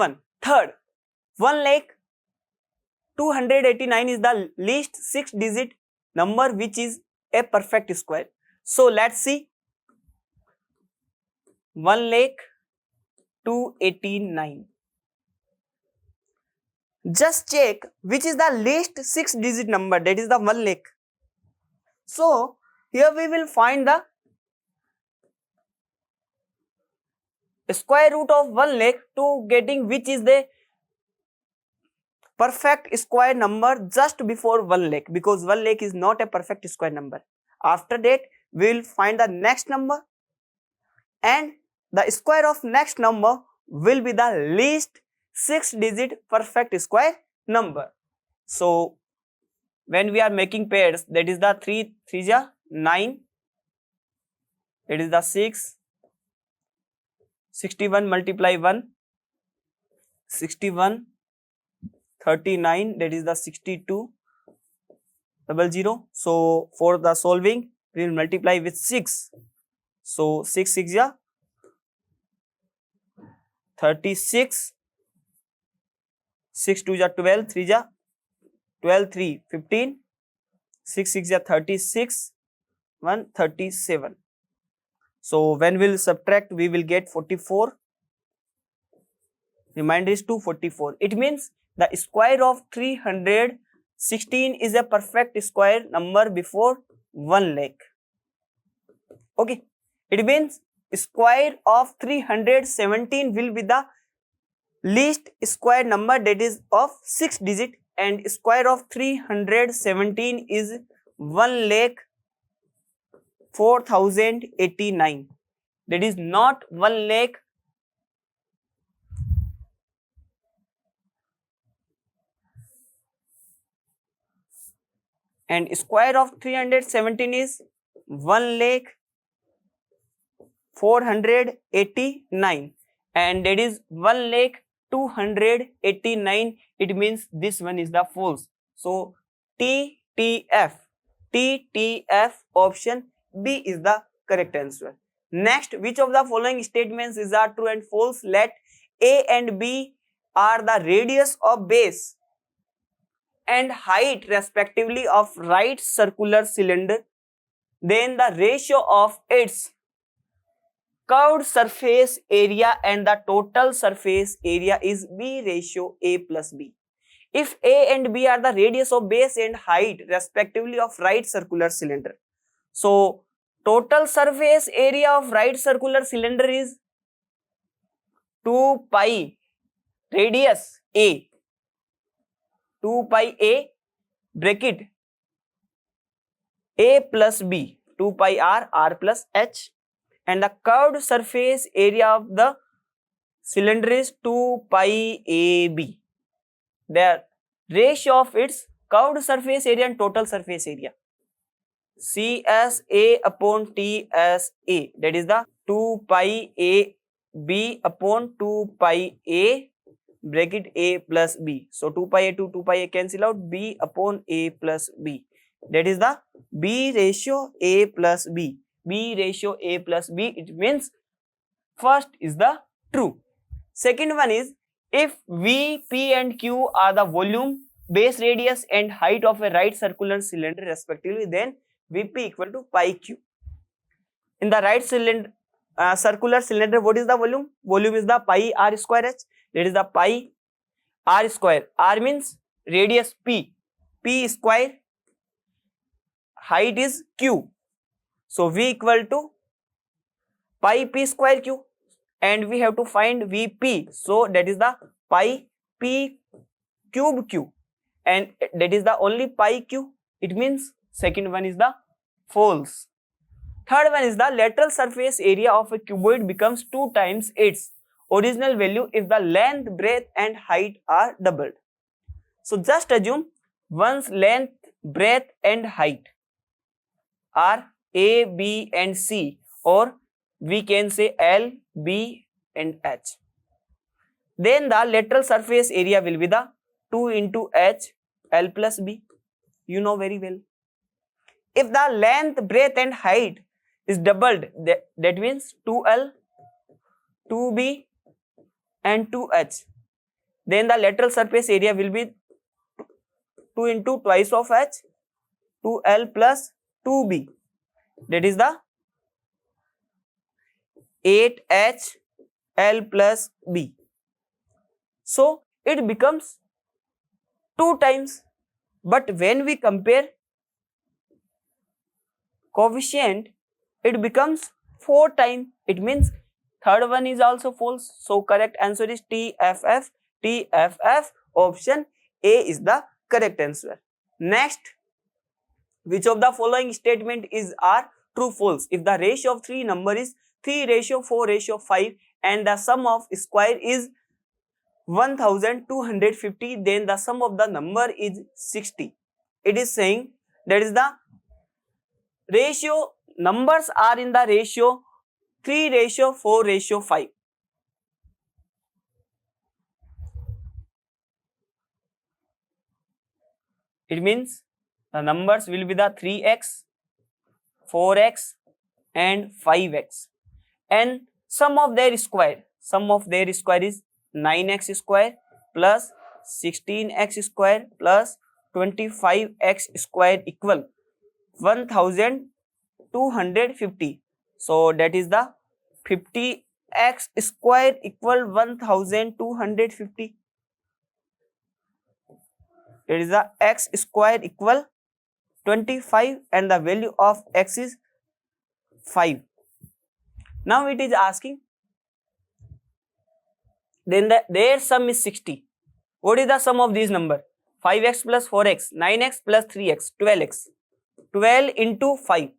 1,289 is the least 6-digit number which is a perfect square. So let's see. 1,289. Just check which is the least 6-digit number, that is the 1 lakh. So here we will find the square root of 1 lakh to getting which is the perfect square number just before 1 lakh, because 1 lakh is not a perfect square number. After that we will find the next number, and the square of next number will be the least 6-digit perfect square number. So when we are making pairs, that is the 3 3 ja 9, it is the 6, 61 multiply 1, 61, 39, that is the 62, 00. So for the solving, we will multiply with 6. So 6 6 ja 36, 6 2 ja 12, 3 ja 12, 3 15, 6 6 ja 36, 1 37. So when we will subtract, we will get 44. Remainder is 244. It means the square of 316 is a perfect square number before 1 lakh. Okay. It means square of 317 will be the least square number that is of 6 digit, and square of 317 is 1,04,089. That is not 1 lakh. And square of 317 is 1,04,089, and that is 1,02,89. It means this one is the false. So TTF option B is the correct answer. Next, which of the following statements is are true and false? Let A and B are the radius of base and height respectively of right circular cylinder, then the ratio of its curved surface area and the total surface area is B ratio A plus B. If A and B are the radius of base and height respectively of right circular cylinder, so total surface area of right circular cylinder is 2 pi radius A, 2 pi A bracket A plus B, 2 pi R plus H, and the curved surface area of the cylinder is 2 pi AB. The ratio of its curved surface area and total surface area, CSA upon TSA, that is the 2 pi AB upon 2 pi A bracket A plus B. So 2 pi A to 2 pi A cancel out, B upon A plus B. That is the B ratio A plus B. B ratio A plus B. It means first is the true. Second one is, if V, P and Q are the volume, base radius and height of a right circular cylinder respectively, then Vp equal to pi Q. In the right cylinder, circular cylinder, what is the volume? Volume is the pi r square h. That is the pi r square. R means radius P. P square. Height is Q. So V equal to pi P square Q. And we have to find Vp. So that is the pi P cube Q. And that is the only pi Q. It means second one is the false. Third one is, the lateral surface area of a cuboid becomes 2 times its original value if the length, breadth and height are doubled. So just assume one's length, breadth and height are A, B and C, or we can say L, B and H. Then the lateral surface area will be the 2 into H, L plus B. You know very well. If the length, breadth and height is doubled, that means 2L, 2B and 2H. Then the lateral surface area will be 2 into twice of H, 2L plus 2B. That is the 8H L plus B. So it becomes 2 times. But when we compare coefficient, it becomes 4 times. It means third one is also false. So correct answer is TFF. TFF, option A is the correct answer. Next, which of the following statement is are true false? If the ratio of 3 number is 3:4:5 and the sum of square is 1250, then the sum of the number is 60. It is saying that is the ratio, numbers are in the ratio 3:4:5. It means the numbers will be the 3x, 4x and 5x, and sum of their square is 9x square plus 16x square plus 25x square equal 1250. So that is the 50x square equal 1250. It is the x square equal 25 and the value of x is 5. Now it is asking, then their sum is 60. What is the sum of these number? 5x plus 4x, 9x plus 3x, 12x. 12 into 5.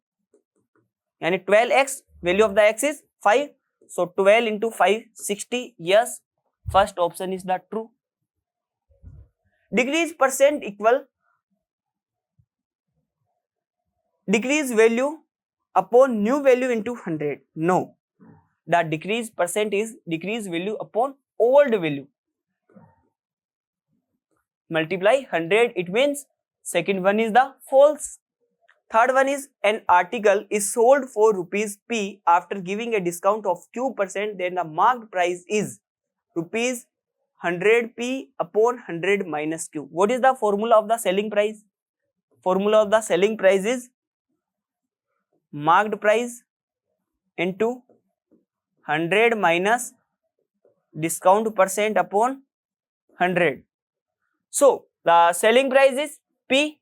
And 12x, value of the x is 5. So 12 into 5, 60. Yes, first option is the true. Decrease percent equal decrease value upon new value into 100. No, the decrease percent is decrease value upon old value. Multiply 100, it means second one is the false. Third one is, an article is sold for rupees P after giving a discount of Q%, then the marked price is rupees 100P upon 100 minus Q. What is the formula of the selling price? Formula of the selling price is marked price into 100 minus discount percent upon 100. So the selling price is P.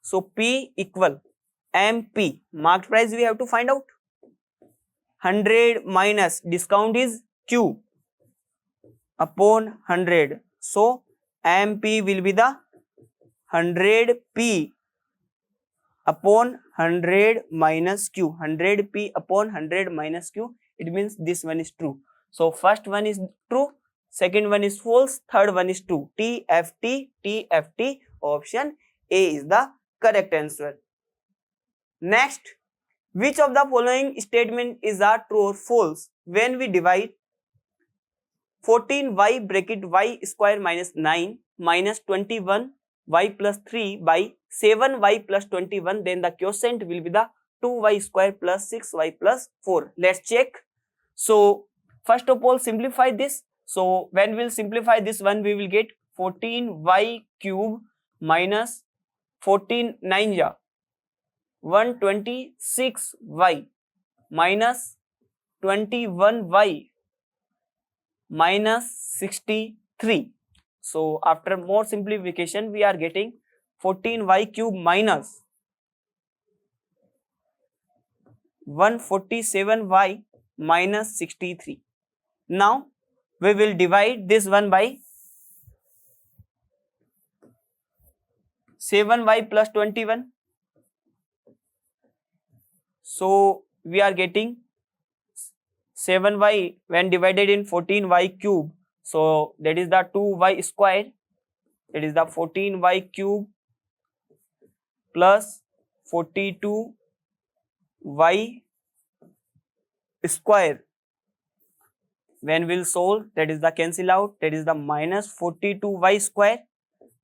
So P equal MP. Marked price we have to find out. 100 minus discount is Q upon 100. So MP will be the 100P upon 100 minus Q. 100P upon 100 minus Q. It means this one is true. So first one is true, second one is false, third one is true. TFT, TFT, option A is the correct answer. Next, which of the following statement is a true or false? When we divide 14y bracket y square minus 9 minus 21y plus 3 by 7y plus 21, then the quotient will be the 2y square plus 6y plus 4. Let's check. So first of all, simplify this. So when we'll simplify this one, we will get 14y cube minus 14 9 ja 126y minus 21y minus 63. So after more simplification, we are getting 14y cube minus 147y minus 63. Now we will divide this one by 7y plus 21. So we are getting 7y when divided in 14y cube. So that is the 2y square. That is the 14y cube plus 42y square. When we'll solve, that is the cancel out. That is the minus 42y square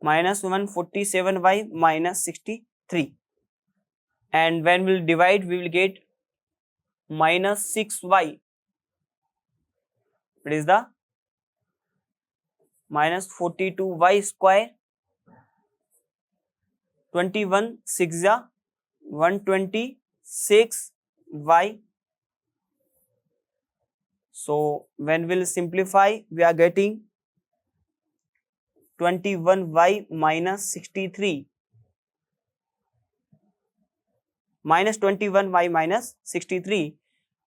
minus 147y minus 63. And when we'll divide, we will get minus 6y. It is the minus 42y square, 21 6 ja 126y. So when we'll simplify, we are getting 21y minus 63 minus 21y minus 63.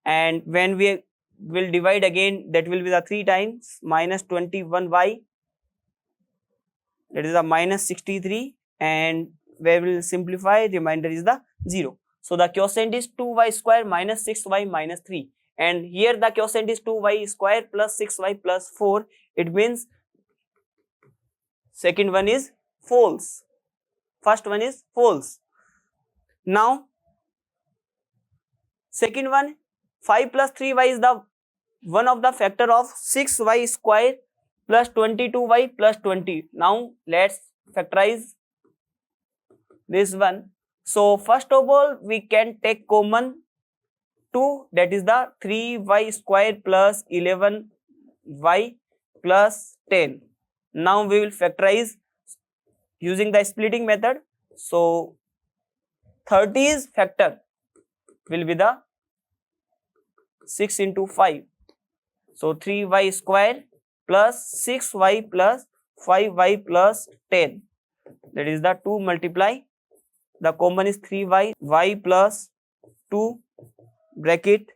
And when we will divide again, that will be the 3 times minus 21y, that is the minus 63, and where we will simplify, remainder is the 0. So the quotient is 2y square minus 6y minus 3, and here the quotient is 2y square plus 6y plus 4. It means second one is false, first one is false. Now second one, 5 plus 3y is the one of the factor of 6y square plus 22y plus 20. Now let's factorize this one. So first of all, we can take common 2, that is the 3y square plus 11y plus 10. Now we will factorize using the splitting method. So 30's factor will be the 6 into 5. So 3y square plus 6y plus 5y plus 10. That is the 2 multiply. The common is 3y, y plus 2 bracket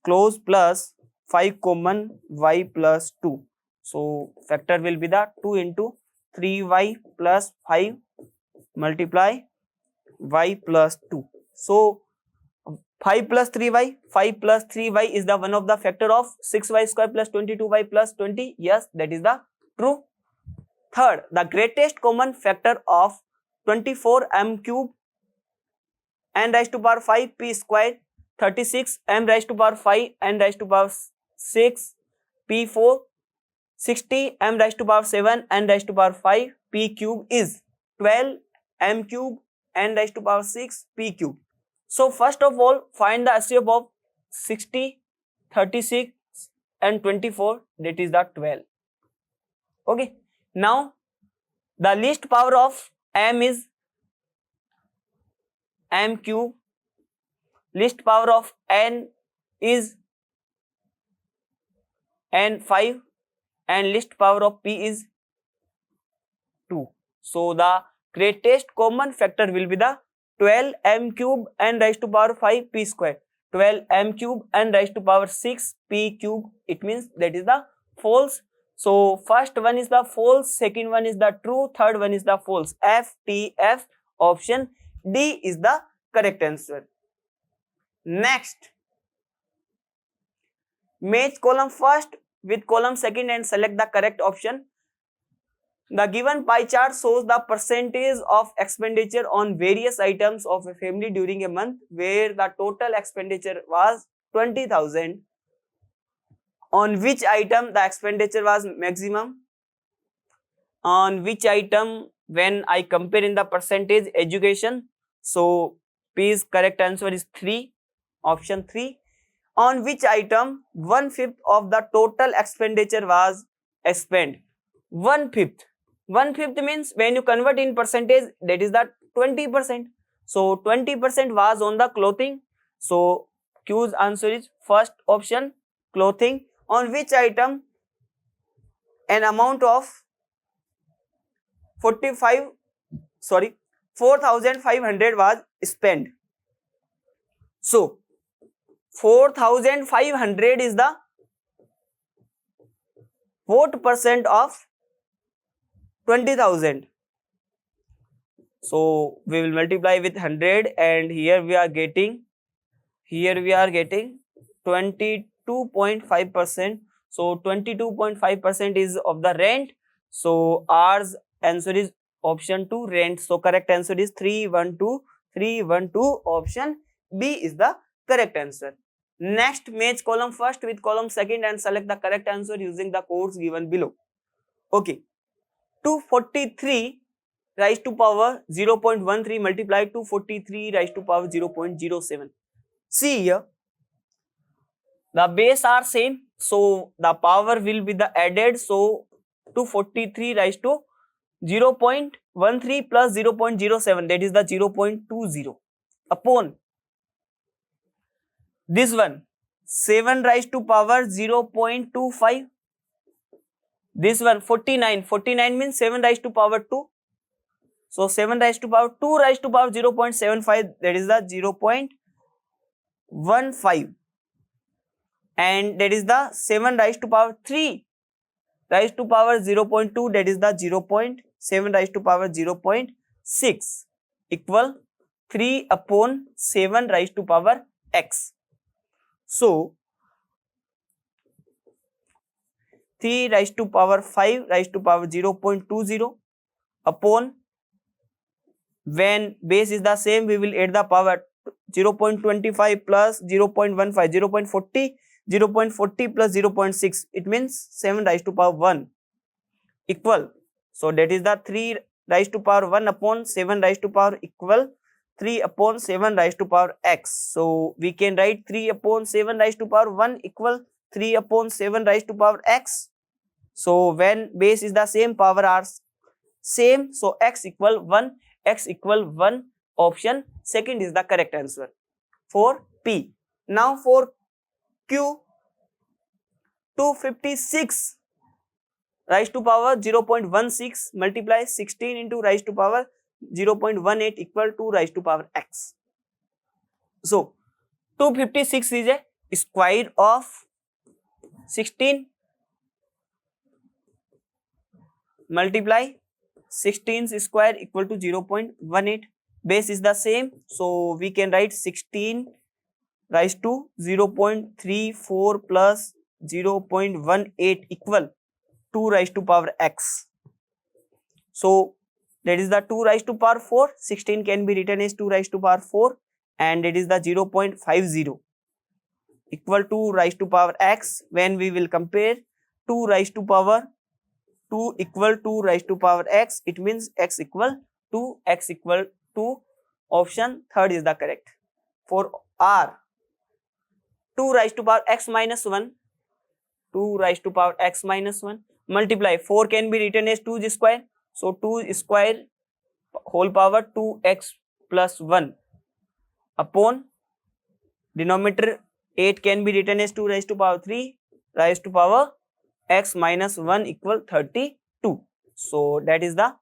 close plus 5 common y plus 2. So factor will be the 2 into 3y plus 5 multiply y plus 2. So 5 plus 3y, 5 plus 3y is the one of the factor of 6y square plus 22y plus 20. Yes, that is the true. Third, the greatest common factor of 24m cube n raised to power 5 p square, 36 m raised to power 5 n raised to power 6 p4, 60 m raised to power 7 n raised to power 5 p cube is 12 m cube n raised to power 6 p cube. So first of all, find the HCF of 60, 36 and 24, that is the 12. Okay. Now the least power of m is m cube, least power of n is n5, and least power of p is 2. So the greatest common factor will be the 12 m cube n raised to power 5 p square, 12 m cube n raised to power 6 p cube. It means that is the false. So first one is the false, second one is the true, third one is the false. F, T, F, option D is the correct answer. Next, match column first with column second and select the correct option. The given pie chart shows the percentage of expenditure on various items of a family during a month where the total expenditure was 20,000. On which item the expenditure was maximum? On which item when I compare in the percentage? Education. So P's correct answer is 3, option 3. on which item 1/5 of the total expenditure was spent. 1/5. 1/5 means when you convert in percentage, that is the 20%. So 20% was on the clothing. So Q's answer is first option, clothing, on which item an amount of 4,500 was spent. So 4,500 is the what percent of 20,000? So we will multiply with 100, and here we are getting 22.5%. So 22.5% is of the rent. So ours answer is option 2, rent. So correct answer is 312. Option B is the correct answer. Next, match column first with column second and select the correct answer using the codes given below. Okay, 243 raised to power 0.13 multiply 243 raised to power 0.07. See here, the base are same, so the power will be the added. So 243 raised to 0.13 plus 0.07, that is the 0.20, upon this one 7 raised to power 0.25. This one 49 means 7 raised to power 2. So 7 raised to power 2 raised to power 0.75, that is the 0.15, and that is the 7 raised to power 3 raised to power 0.2, that is the 0.7 raised to power 0.6 equal 3 upon 7 raised to power x. So 3 raised to power 5 raised to power 0.20 upon, when base is the same, we will add the power 0.25 plus 0.15, 0.40 plus 0.6, it means 7 raised to power 1 equal. So that is the 3 raised to power 1 upon 7 raised to power equal 3 upon 7 raised to power x. So we can write 3 upon 7 raised to power 1 equal 3 upon 7 raised to power x. So when base is the same, power are same, so x equal 1. Option second is the correct answer for P. Now for Q, 256 raised to power 0.16 multiply 16 into raised to power 0.18 equal to raised to power x. So 256 is a square of 16 multiply 16's square equal to 0.18. Base is the same, so we can write 16 raised to 0.34 plus 0.18 equal 2 raised to power x. So that is the 2 raised to power 4. 16 can be written as 2 raised to power 4, and it is the 0.50 equal to raised to power x. When we will compare 2 raised to power 2 equal to raised to power x, it means x equal to option third is the correct. For R, 2 raised to power x minus 1, 2 raised to power x minus 1 multiply 4 can be written as 2 square, so 2 square whole power 2x plus 1 upon denominator 8 can be written as 2 raised to power 3 raised to power x minus 1 equal 32. So that is the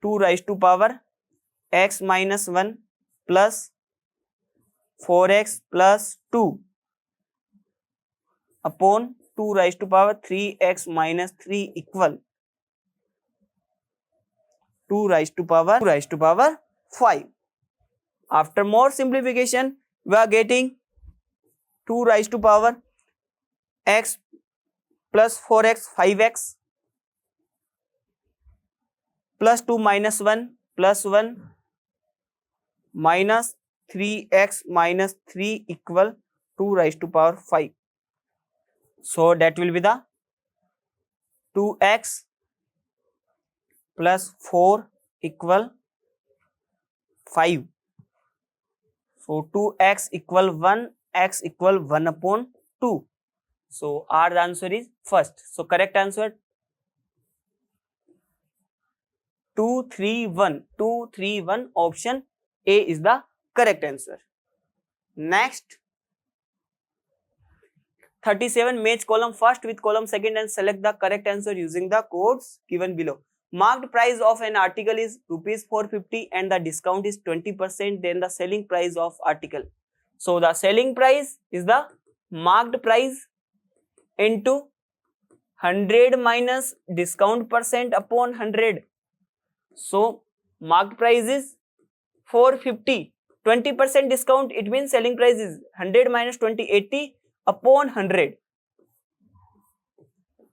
2 raised to power x minus 1 plus 4x plus 2 upon 2 raised to power 3x minus 3 equal 2 raised to power 5. After more simplification, we are getting 2 raised to power x plus 4x 5x plus 2 minus 1 plus 1 minus 3x minus 3 equal 2 raised to power 5. So that will be the 2x plus 4 equal 5. So 2x equal 1, x equal 1 upon 2. So our answer is first. So correct answer 231. 231 option A is the correct answer. Next, 37, match column first with column second and select the correct answer using the codes given below. Marked price of an article is rupees 450 and the discount is 20%, then the selling price of article. So the selling price is the marked price into 100 minus discount percent upon 100. So marked price is 450. 20% discount, it means selling price is 100 minus 20, 80 upon 100.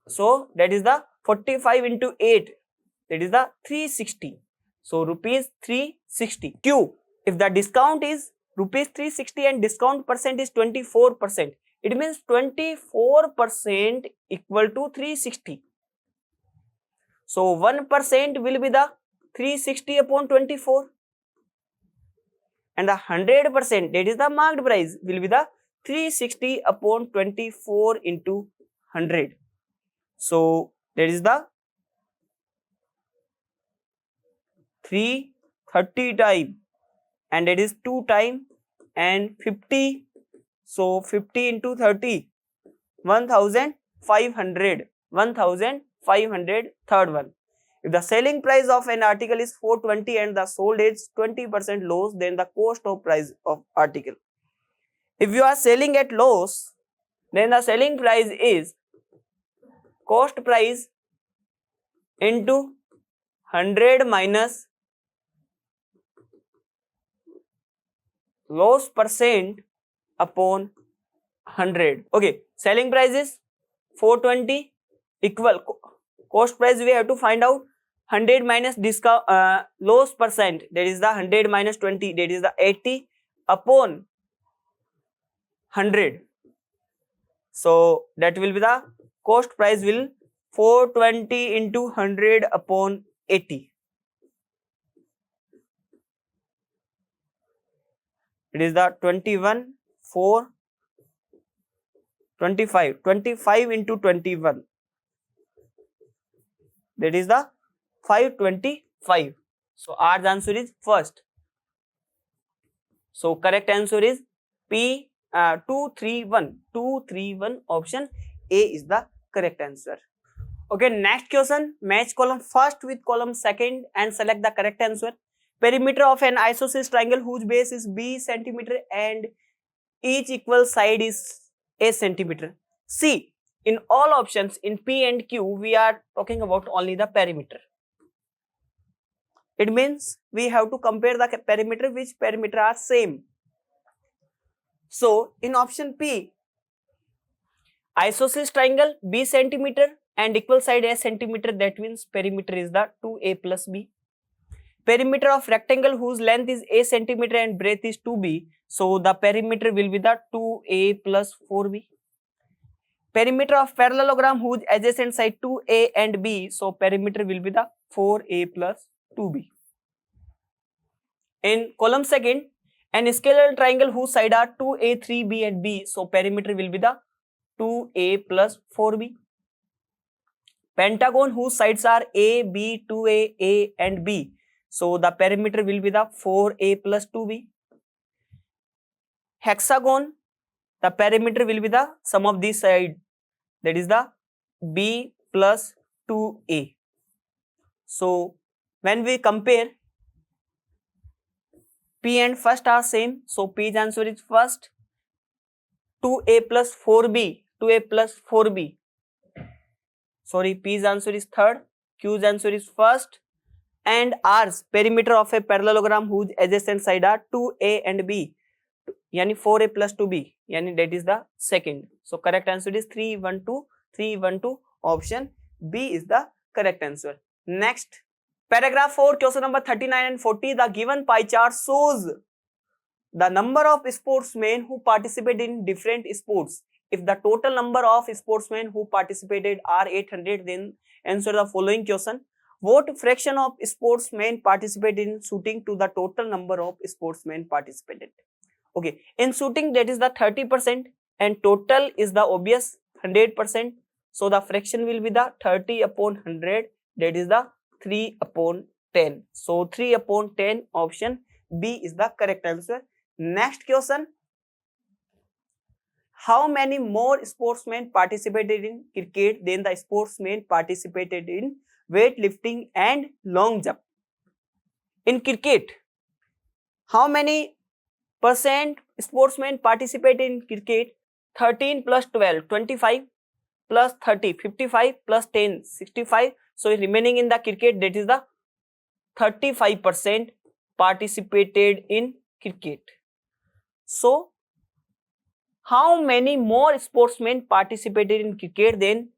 So that is the 45 into 8. That is the 360. So rupees 360. Q. If the discount is rupees 360 and discount percent is 24%, it means 24% equal to 360. So 1% will be the 360 upon 24. And the 100%, that is the marked price, will be the 360 upon 24 into 100. So that is the 330 time, and that is 2 time and 50. So 50 into 30, 1500. 1500, third one. If the selling price of an article is 420 and the sold is 20% loss, then the cost of price of article. If you are selling at loss, then the selling price is cost price into 100 minus loss percent upon 100. Okay, selling price is 420 equal cost price, we have to find out 100 minus discount loss percent, that is the 100 minus 20, that is the 80 upon 100. So that will be the cost price will 420 into 100 upon 80. It is the 21, 4, 25. 25 into 21. That is the 525. So our answer is first. So correct answer is P 231. 231 option A is the correct answer. Okay, next question. Match column first with column second and select the correct answer. Perimeter of an isosceles triangle whose base is B centimeter and each equal side is A centimeter. See, in all options in P and Q, we are talking about only the perimeter. It means we have to compare the perimeter, which perimeter are same. So in option P, isosceles triangle B centimeter and equal side A centimeter, that means perimeter is the 2A plus B. Perimeter of rectangle whose length is A centimeter and breadth is 2B, so the perimeter will be the 2A plus 4B. Perimeter of parallelogram whose adjacent side 2A and B, so perimeter will be the 4A plus 2B. In column second, an scalar triangle whose side are 2A, 3B and B, so perimeter will be the 2A plus 4B. Pentagon whose sides are A, B, 2A, A and B, so the perimeter will be the 4A plus 2B. Hexagon, the perimeter will be the sum of these sides, that is the B plus 2A. So when we compare, P and first are same, so P's answer is first. 2A plus 4B, 2A plus 4B. Sorry, P's answer is third, Q's answer is first, and R's perimeter of a parallelogram whose adjacent side are 2A and B, yani 4A plus 2B, yani that is the second. So correct answer is 312, 312 option B is the correct answer. Next, paragraph 4, question number 39 and 40, the given pie chart shows the number of sportsmen who participate in different sports. If the total number of sportsmen who participated are 800, then answer the following question. What fraction of sportsmen participated in shooting to the total number of sportsmen participated? Okay, in shooting that is the 30% and total is the obvious 100%. So the fraction will be the 30 upon 100, that is the 3 upon 10. So 3 upon 10, option B is the correct answer. Next question. How many more sportsmen participated in cricket than the sportsmen participated in weightlifting and long jump? In cricket, how many percent sportsmen participated in cricket? 13 plus 12, 25 plus 30, 55 plus 10, 65. So remaining in the cricket, that is the 35% participated in cricket. So how many more sportsmen participated in cricket than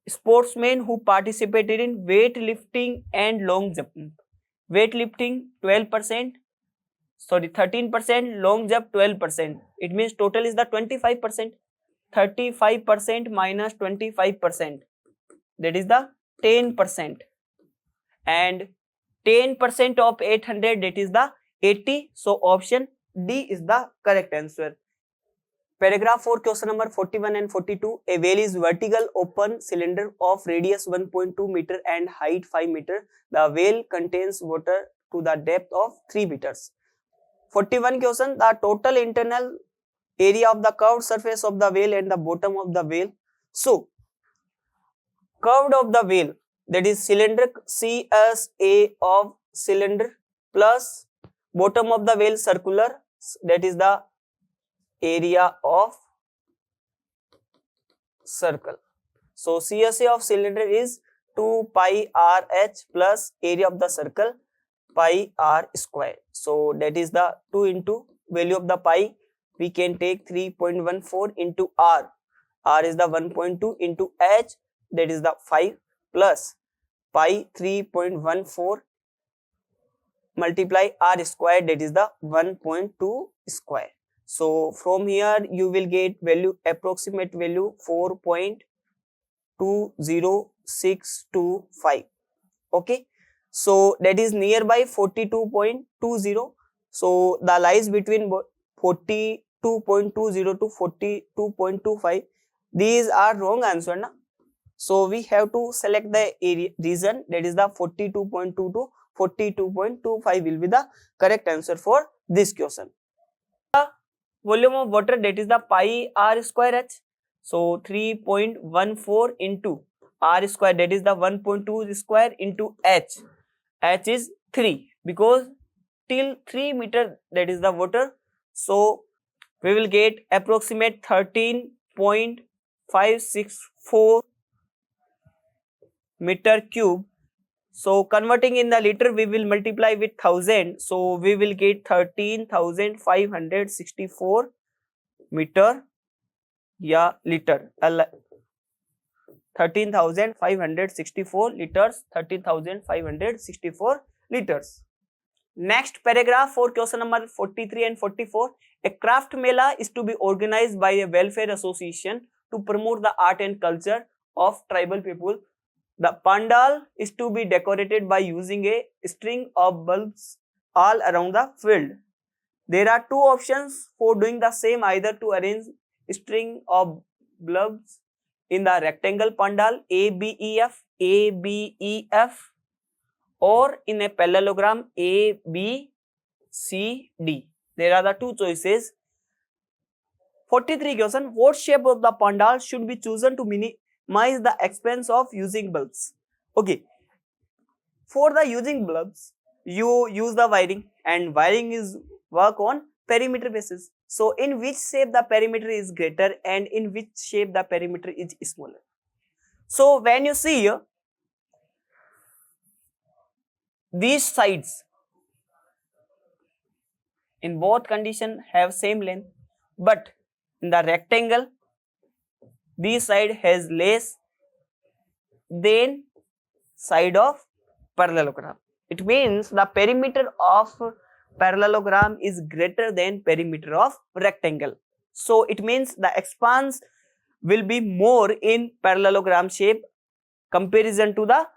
sportsmen who participated in weightlifting and long jump? Weightlifting 12%, sorry 13%, long jump 12%. It means total is the 25%. 35% minus 25%, that is the 10%, and 10% of 800, that is the 80. So option D is the correct answer. Paragraph 4, question number 41 and 42. A well is vertical open cylinder of radius 1.2 meter and height 5 meter. The well contains water to the depth of 3 meters. 41 question. The total internal area of the curved surface of the well and the bottom of the well. So curved of the well, that is cylindric, CSA of cylinder, plus bottom of the well circular, that is the area of circle. So CSA of cylinder is 2 pi RH plus area of the circle pi r square. So that is the 2 into value of the pi. We can take 3.14 into r. R is the 1.2 into h, that is the 5, plus pi 3.14 multiply r square, that is the 1.2 square. So from here you will get value, approximate value 4.20625. Okay, so that is nearby 42.20. So the lies between 42.20 to 42.25. These are wrong answer na. So we have to select the area region, that is the 42.2 to 42.25 will be the correct answer for this question. The volume of water, that is the pi r square h. So 3.14 into r square, that is the 1.2 square into h. H is 3 because till 3 meter, that is the water. So we will get approximate 13.564 meter cube. So converting in the liter, we will multiply with 1000. So we will get 13,564 meter, yeah, liter. 13,564 liters. 13,564 liters. Next paragraph for question number 43 and 44. A craft mela is to be organized by a welfare association to promote the art and culture of tribal people. The pandal is to be decorated by using a string of bulbs all around the field. There are two options for doing the same, either to arrange string of bulbs in the rectangle pandal ABEF, or in a parallelogram ABCD. There are the two choices. 43 question. What shape of the pandal should be chosen to minimize the expense of using bulbs? Okay, for the using bulbs, you use the wiring, and wiring is work on perimeter basis. So in which shape the perimeter is greater and in which shape the perimeter is smaller. So when you see here, these sides in both condition have same length, but in the rectangle, this side has less than side of parallelogram. It means the perimeter of parallelogram is greater than perimeter of rectangle. So it means the expanse will be more in parallelogram shape comparison to the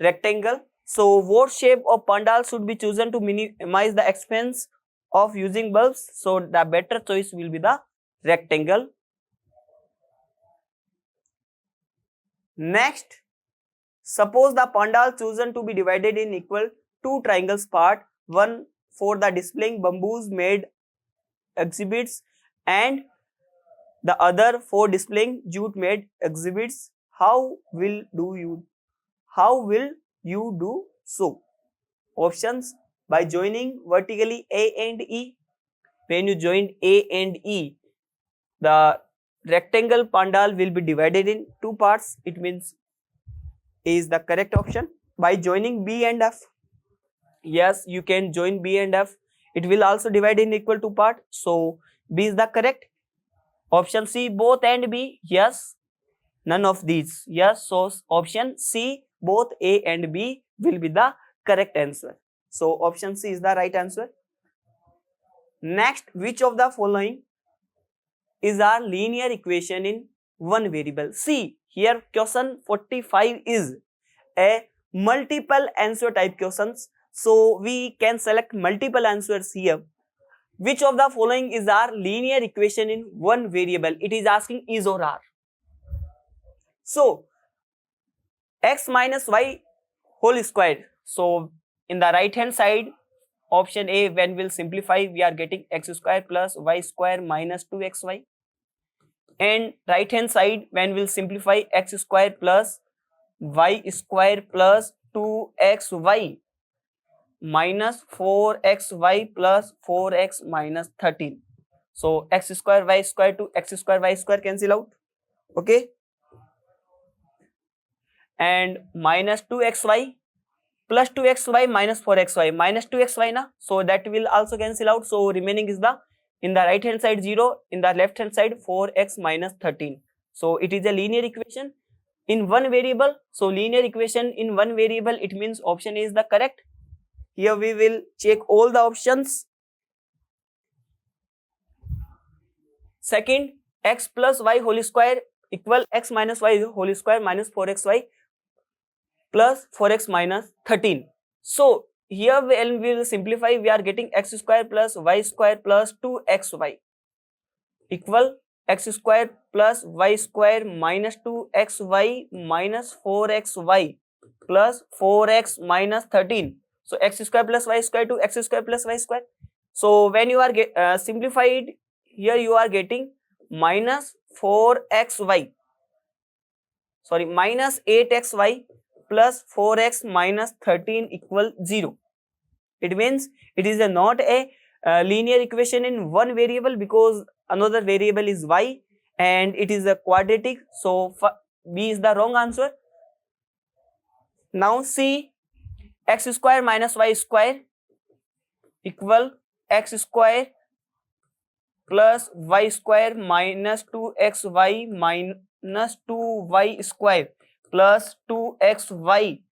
rectangle. So what shape of pandal should be chosen to minimize the expense of using bulbs, so the better choice will be the rectangle. Next, suppose the pandal chosen to be divided in equal two triangles part, one for the displaying bamboos made exhibits and the other for displaying jute made exhibits. How will you do so? Options: by joining vertically A and E. When you join A and E, the rectangle pandal will be divided in two parts. It means A is the correct option. By joining B and F, yes, you can join B and F. It will also divide in equal two part. So B is the correct. Option C, both and B, yes. None of these, yes. So option C, both A and B will be the correct answer. So option C is the right answer. Next, which of the following is our linear equation in one variable? See, here question 45 is a multiple answer type questions. So we can select multiple answers here. Which of the following is our linear equation in one variable? It is asking is or are. So x minus y whole squared. So in the right hand side, option A, when we'll simplify, we are getting x square plus y square minus 2xy. And right hand side, when we'll simplify, x square plus y square plus 2xy minus 4xy plus 4x minus 13. So x square y square to x square y square cancel out. Okay. And minus 2xy plus 2xy minus 4xy minus 2xy na, so that will also cancel out. So remaining is the, in the right hand side 0, in the left hand side 4x minus 13. So it is a linear equation in one variable. So linear equation in one variable, it means option A is the correct. Here we will check all the options. Second, x plus y whole square equal x minus y whole square minus 4xy plus 4x minus 13. So here when we will simplify, we are getting x square plus y square plus 2xy equal x square plus y square minus 2xy minus 4xy plus 4x minus 13. So x square plus y square to x square plus y square. So when you are simplified, here you are getting minus 4xy, sorry, minus 8xy plus 4x minus 13 equal 0. It means it is not a linear equation in one variable, because another variable is y and it is a quadratic. So B is the wrong answer. Now see, x square minus y square equal x square plus y square minus 2xy minus 2y square plus 2xy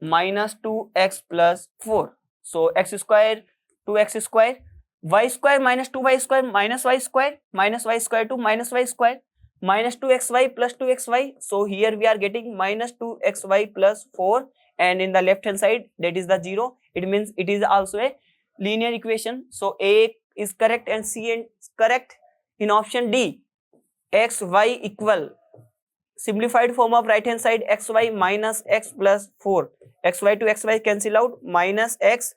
minus 2x plus 4. So x square 2x square, y square minus 2y square minus y square to minus y square minus 2xy plus 2xy. So here we are getting minus 2xy plus 4, and in the left hand side that is the 0. It means it is also a linear equation. So A is correct and C is correct. In option D, xy equal, simplified form of right hand side, xy minus x plus 4. Xy to xy cancel out, minus x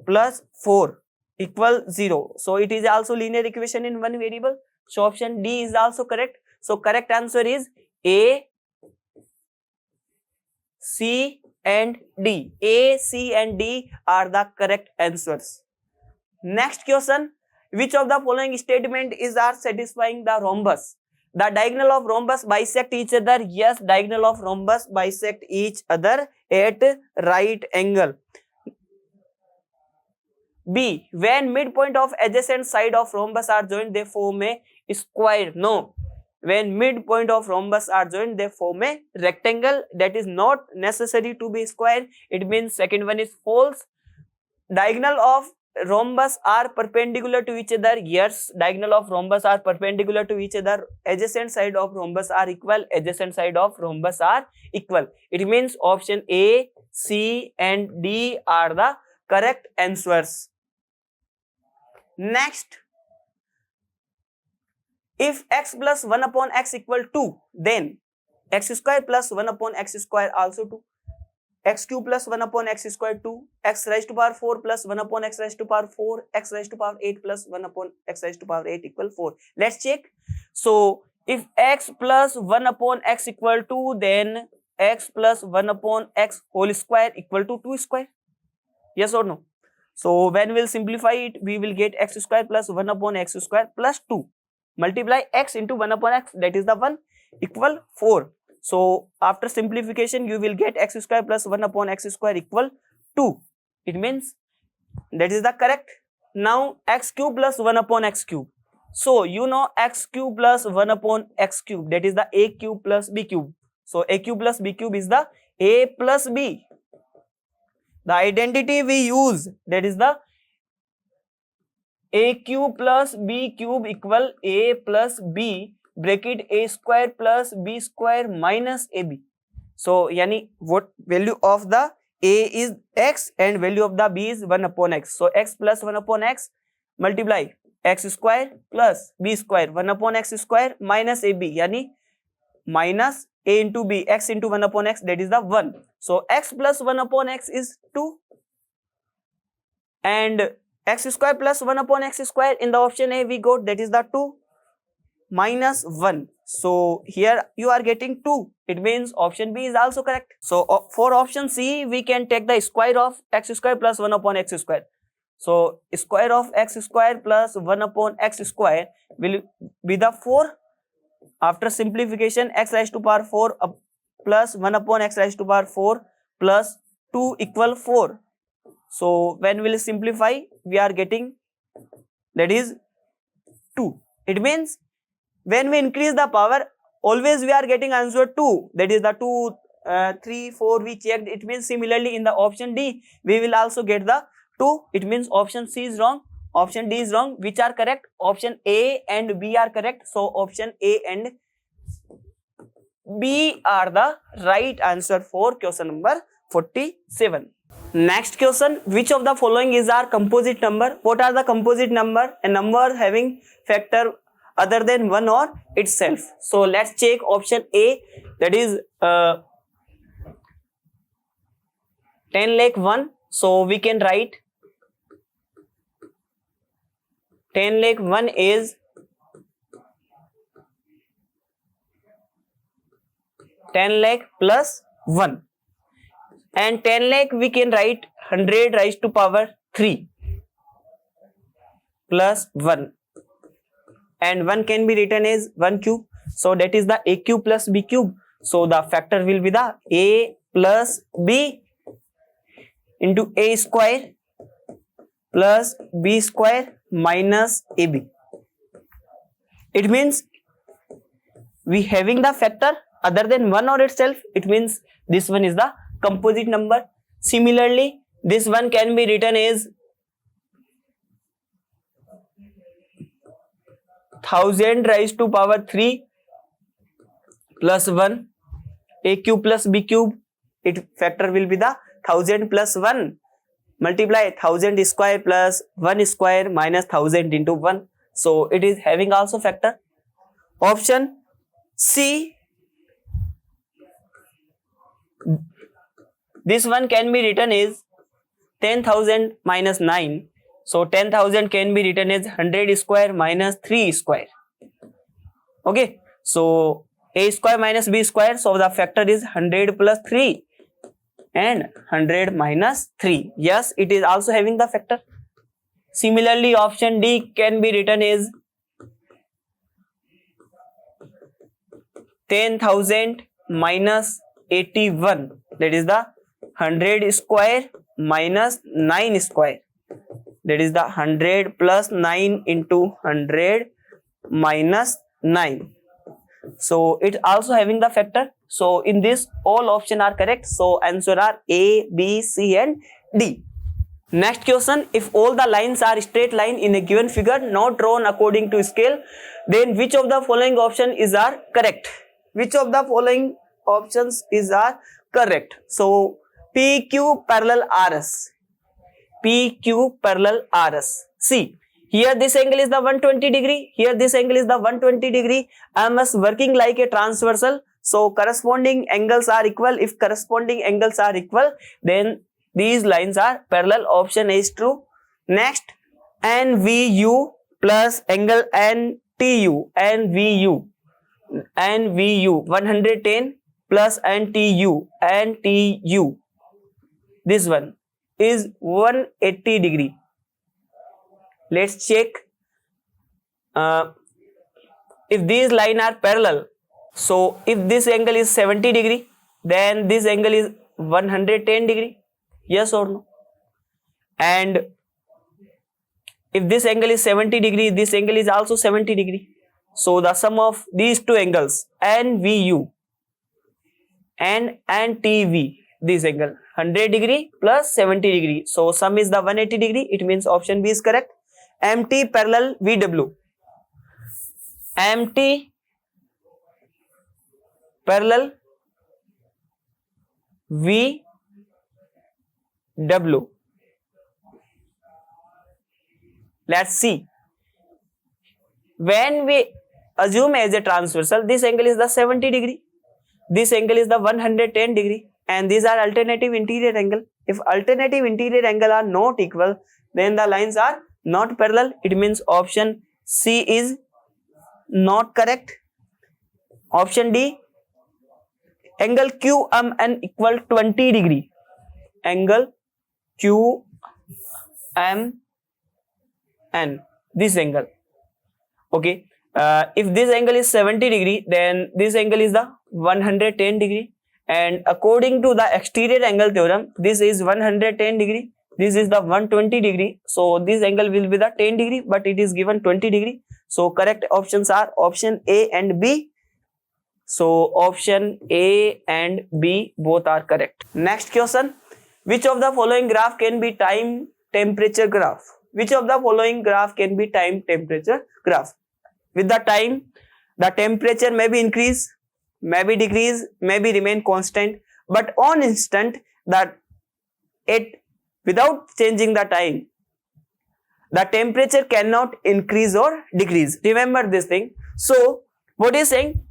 plus 4 equal 0. So it is also linear equation in one variable. So option D is also correct. So correct answer is A, C and D. A, C and D are the correct answers. Next question, which of the following statement is satisfying the rhombus? The diagonal of rhombus bisect each other. Yes, diagonal of rhombus bisect each other at right angle. B, when midpoint of adjacent side of rhombus are joined, they form a square. No, when midpoint of rhombus are joined, they form a rectangle. That is not necessary to be square. It means second one is false. Diagonal of rhombus are perpendicular to each other. Yes, diagonal of rhombus are perpendicular to each other. Adjacent side of rhombus are equal. Adjacent side of rhombus are equal. It means option A, C and D are the correct answers. Next, if x plus 1 upon x equal 2, then x square plus 1 upon x square also 2. X cube plus 1 upon x square 2, x raised to power 4 plus 1 upon x raised to power 4, x raised to power 8 plus 1 upon x raised to power 8 equal 4. Let's check. So if x plus 1 upon x equal 2, then x plus 1 upon x whole square equal to 2 square. Yes or no? So when we'll simplify it, we will get x square plus 1 upon x square plus 2. Multiply x into 1 upon x, that is the 1, equal 4. So after simplification, you will get x square plus 1 upon x square equal 2. It means that is the correct. Now x cube plus 1 upon x cube. So you know x cube plus 1 upon x cube, that is the a cube plus b cube. So a cube plus b cube is the a plus b. The identity we use, that is the a cube plus b cube equal a plus b, bracket a square plus b square minus ab. So yani what value of the a is x and value of the b is 1 upon x. So x plus 1 upon x multiply x square plus b square 1 upon x square minus ab, yani minus a into b, x into 1 upon x, that is the 1. So x plus 1 upon x is 2 and x square plus 1 upon x square in the option A we got, that is the 2 minus 1. So here you are getting 2. It means option B is also correct. So for option C, we can take the square of x square plus 1 upon x square. So square of x square plus 1 upon x square will be the 4. After simplification, x raised to power 4 plus 1 upon x raised to power 4 plus 2 equal 4. So when we'll simplify, we are getting, that is 2. It means when we increase the power, always we are getting answer 2. That is the 2, 3, 4 we checked. It means similarly in the option D, we will also get the 2. It means option C is wrong. Option D is wrong. Which are correct? Option A and B are correct. So option A and B are the right answer for question number 47. Next question, which of the following is our composite number? What are the composite number? A number having factor other than 1 or itself. So let's check option A, that is 10 lakh 1. So we can write 10 lakh 1 is 10 lakh plus 1. And 10 lakh we can write 100 raised to power 3 plus 1. And 1 can be written as 1 cube. So that is the a cube plus b cube. So the factor will be the a plus b into a square plus b square minus ab. It means we having the factor other than 1 or itself. It means this one is the composite number. Similarly, this one can be written as 1000 raised to power 3 plus 1, a cube plus b cube. It factor will be the 1000 plus 1. Multiply 1000 square plus 1 square minus 1000 into 1. So it is having also factor. Option C, this one can be written as 10,000 minus 9. So 10,000 can be written as 100 square minus 3 square. Okay. So a square minus b square. So the factor is 100 plus 3 and 100 minus 3. Yes, it is also having the factor. Similarly, option D can be written as 10,000 minus 81. That is the 100 square minus 9 square. That is the 100 plus 9 into 100 minus 9. So it also having the factor. So in this all options are correct. So answer are A, B, C and D. Next question, if all the lines are straight line in a given figure not drawn according to scale, then which of the following option is are correct? Which of the following options is are correct? So PQ parallel RS. PQ parallel RS. See, Here this angle is the 120 degree. Here this angle is the 120 degree. I am working like a transversal. So corresponding angles are equal. If corresponding angles are equal, then these lines are parallel. Option A is true. Next, NVU plus angle NTU. NVU. NVU 110 plus NTU. This one is 180 degree. Let's check if these lines are parallel. So if this angle is 70 degree, then this angle is 110 degree. Yes or no? And if this angle is 70 degree, this angle is also 70 degree. So the sum of these two angles, NVU and NTV, this angle 100 degree plus 70 degree. So sum is the 180 degree. It means option B is correct. MT parallel VW. MT parallel VW. Let's see. When we assume as a transversal, this angle is the 70 degree. This angle is the 110 degree. And these are alternative interior angle. If alternative interior angle are not equal, then the lines are not parallel. It means option C is not correct. Option D, angle QMN equal 20 degree. Angle QMN, this angle. Okay. If this angle is 70 degree, then this angle is the 110 degree. And according to the exterior angle theorem, this is 110 degree. This is the 120 degree. So this angle will be the 10 degree, but it is given 20 degree. So correct options are option A and B. So option A and B both are correct. Next question. Which of the following graph can be time temperature graph? Which of the following graph can be time temperature graph? With the time, the temperature may be increase, may be decrease, may be remain constant, but on instant that it without changing the time, the temperature cannot increase or decrease. Remember this thing. So what is saying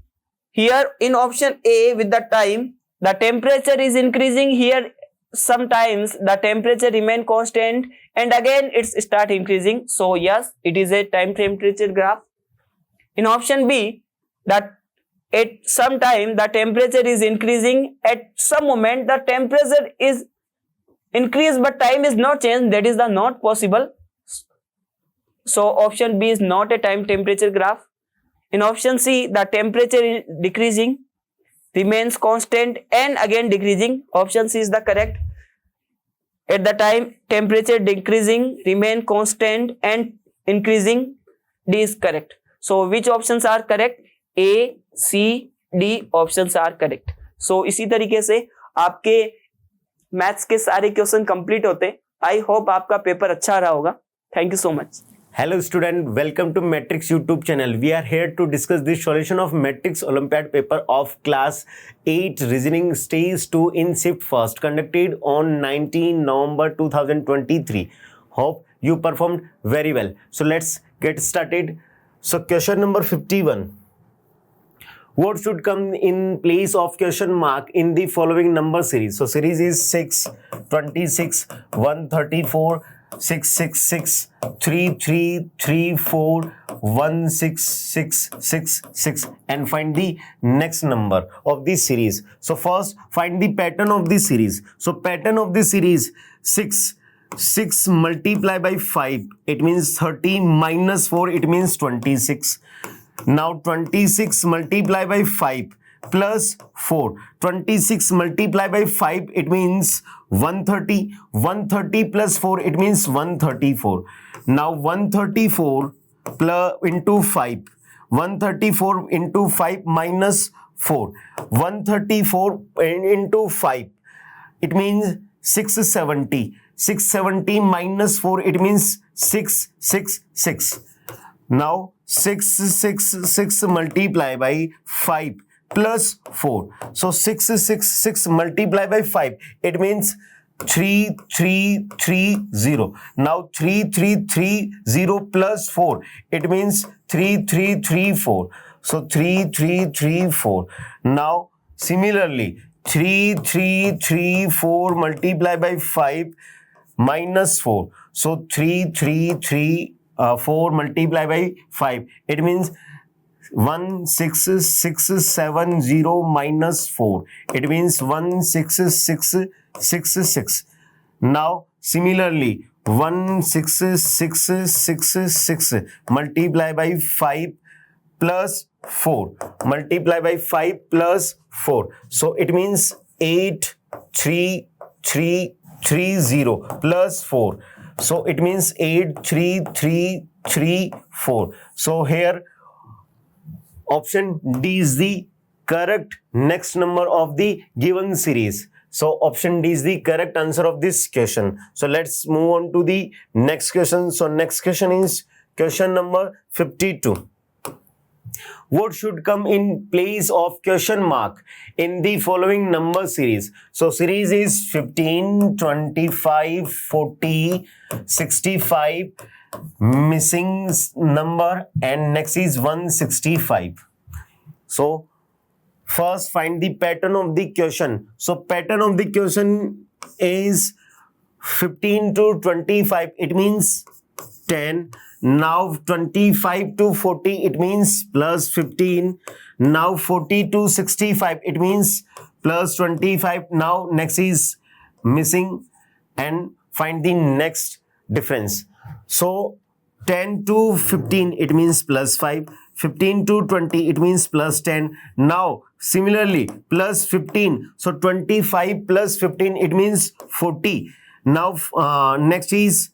here in option A, with the time, the temperature is increasing. Here sometimes the temperature remain constant and again it's start increasing. So yes, it is a time temperature graph. In option B, that at some time the temperature is increasing, at some moment the temperature is increased but time is not changed, that is the not possible. So option B is not a time temperature graph. In option C, the temperature is decreasing, remains constant and again decreasing. Option C is the correct. At the time temperature decreasing, remain constant and increasing, D is correct. So which options are correct? A, C, D options are correct. So इसी तरीके से आपके maths के सारे question complete होते. I hope आपका paper अच्छा रहा होगा. Thank you so much. Hello student, welcome to Matrix YouTube channel. We are here to discuss the solution of Matrix Olympiad paper of class 8 reasoning stage 2 in shift first, conducted on 19 November 2023. Hope you performed very well. So let's get started. So question number 51. What should come in place of question mark in the following number series? So series is 6, 26, 134, 666, 3334, 16666, and find the next number of this series. So first find the pattern of this series. So pattern of this series, 6 multiply by 5, it means 30, minus 4, it means 26. Now 26 multiply by 5 plus 4. 26 multiply by 5, it means 130. 130 plus 4, it means 134. Now 134 plus into 5. 134 into 5 minus 4. 134 into 5, it means 670. 670 minus 4, it means 666. Now 666 multiply by 5 plus 4. So 666 multiply by 5, it means 3330. Now 3330 plus 4, it means 3334. So 3334. Now similarly 3334 multiplied by 5 minus 4. So 3334 multiplied by 5, it means 16670 minus 4, it means 16666. Now similarly 16666 multiplied by 5 plus 4, multiply by 5 plus 4, so it means 83330 plus 4, so it means 83334. So here option D is the correct next number of the given series. So option D is the correct answer of this question. So let's move on to the next question. So next question is question number 52. What should come in place of question mark in the following number series? So series is 15, 25, 40, 65, missing number, and next is 165. So first find the pattern of the question. So pattern of the question is 15 to 25, it means 10. Now 25 to 40, it means plus 15. Now 40 to 65, it means plus 25. Now next is missing and find the next difference. So 10 to 15, it means plus 5. 15 to 20, it means plus 10. Now similarly plus 15, so 25 plus 15, it means 40. Now next is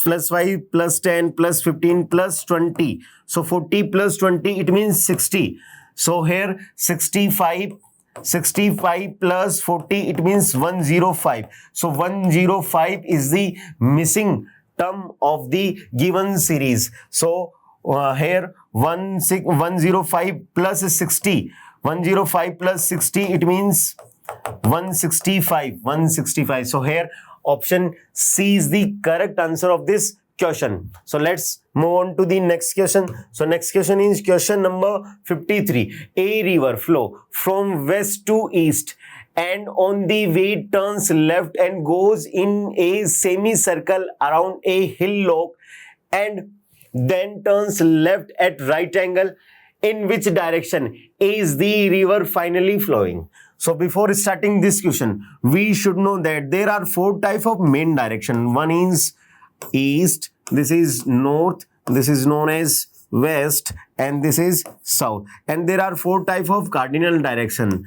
plus 5 plus 10 plus 15 plus 20, so 40 plus 20, it means 60. So here 65 plus 40, it means 105. So 105 is the missing term of the given series. So here 105 plus 60, 105 plus 60, it means 165. So here option C is the correct answer of this question. So let's move on to the next question. So next question is question number 53. A river flow from west to east and on the way turns left and goes in a semicircle around a hillock and then turns left at right angle. In which direction is the river finally flowing? So before starting this question, we should know that there are 4 types of main direction. One is east, this is north, this is known as west, and this is south. And there are 4 types of cardinal direction.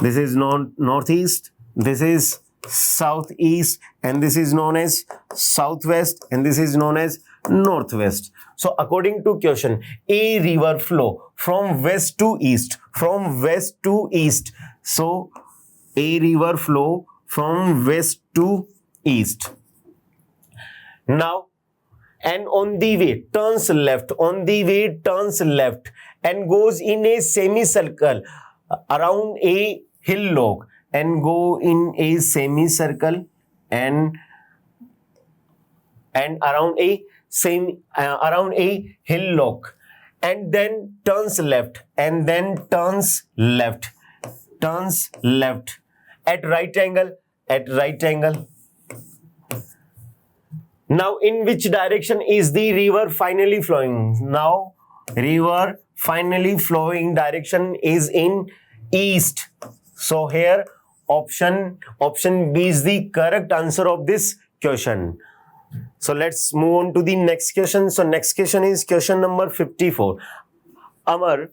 This is northeast, this is southeast, and this is known as southwest, and this is known as northwest. So according to question, a river flow from west to east, so a river flow from west to east. Now, and on the way turns left, and goes in a semicircle around a hillock, and go in a semicircle and around a hillock, and then turns left, at right angle. Now in which direction is the river finally flowing? Now river finally flowing direction is in east. So here option B is the correct answer of this question. So let's move on to the next question. So next question is question number 54. Amar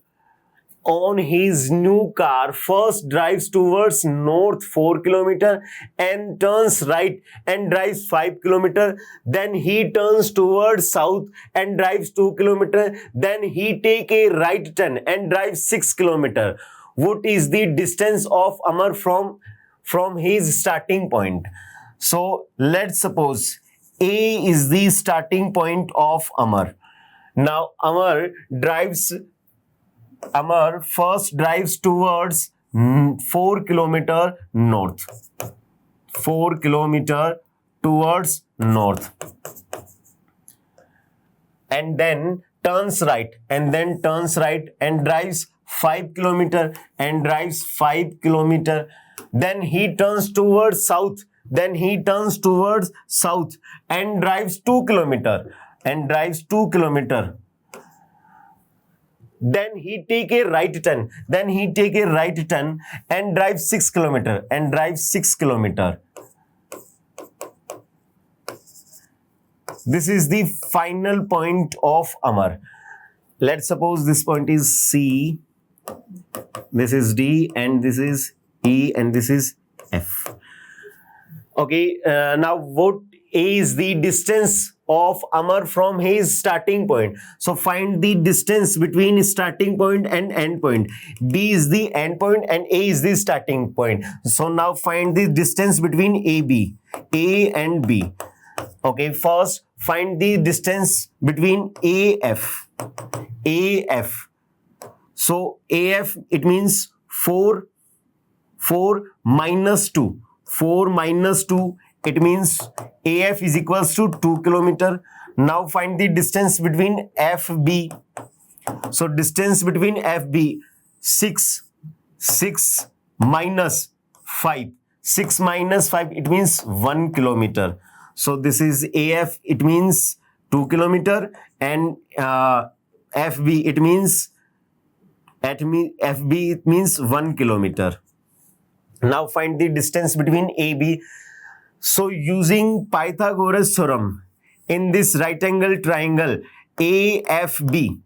on his new car first drives towards north 4 km and turns right and drives 5 km. Then he turns towards south and drives 2 km. Then he take a right turn and drives 6 km. What is the distance of Amar from his starting point? So let's suppose A is the starting point of Amar. Now Amar first drives towards 4 km north. 4 kilometer towards north, and then turns right, and drives 5 kilometer and drives 5 kilometer. Then he turns towards south, and drives 2 kilometer Then he take a right turn, and drives 6 kilometer. This is the final point of Amar. Let's suppose this point is C, this is D, and this is E, and this is F. Okay, now what is the distance of Amar from his starting point? So find the distance between starting point and end point. B is the end point and A is the starting point. So now find the distance between A and B. Okay, first find the distance between AF. So AF, it means 4 minus 2. 4 minus 2, it means AF is equals to 2 kilometer. Now find the distance between FB. So distance between FB, 6 minus 5. 6 minus 5, it means 1 kilometer. So this is AF, it means 2 kilometer, and FB, it means 1 kilometer. Now find the distance between AB. So using Pythagoras theorem in this right angle triangle AFB,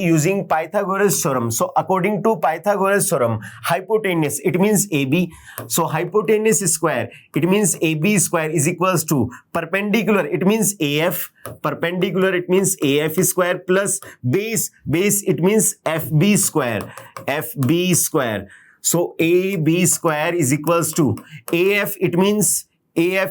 using Pythagoras theorem. So according to Pythagoras theorem, hypotenuse, it means AB. So hypotenuse square, it means AB square is equals to perpendicular, it means AF. Perpendicular, it means AF square, plus base, it means FB square. So AB square is equals to AF, it means 2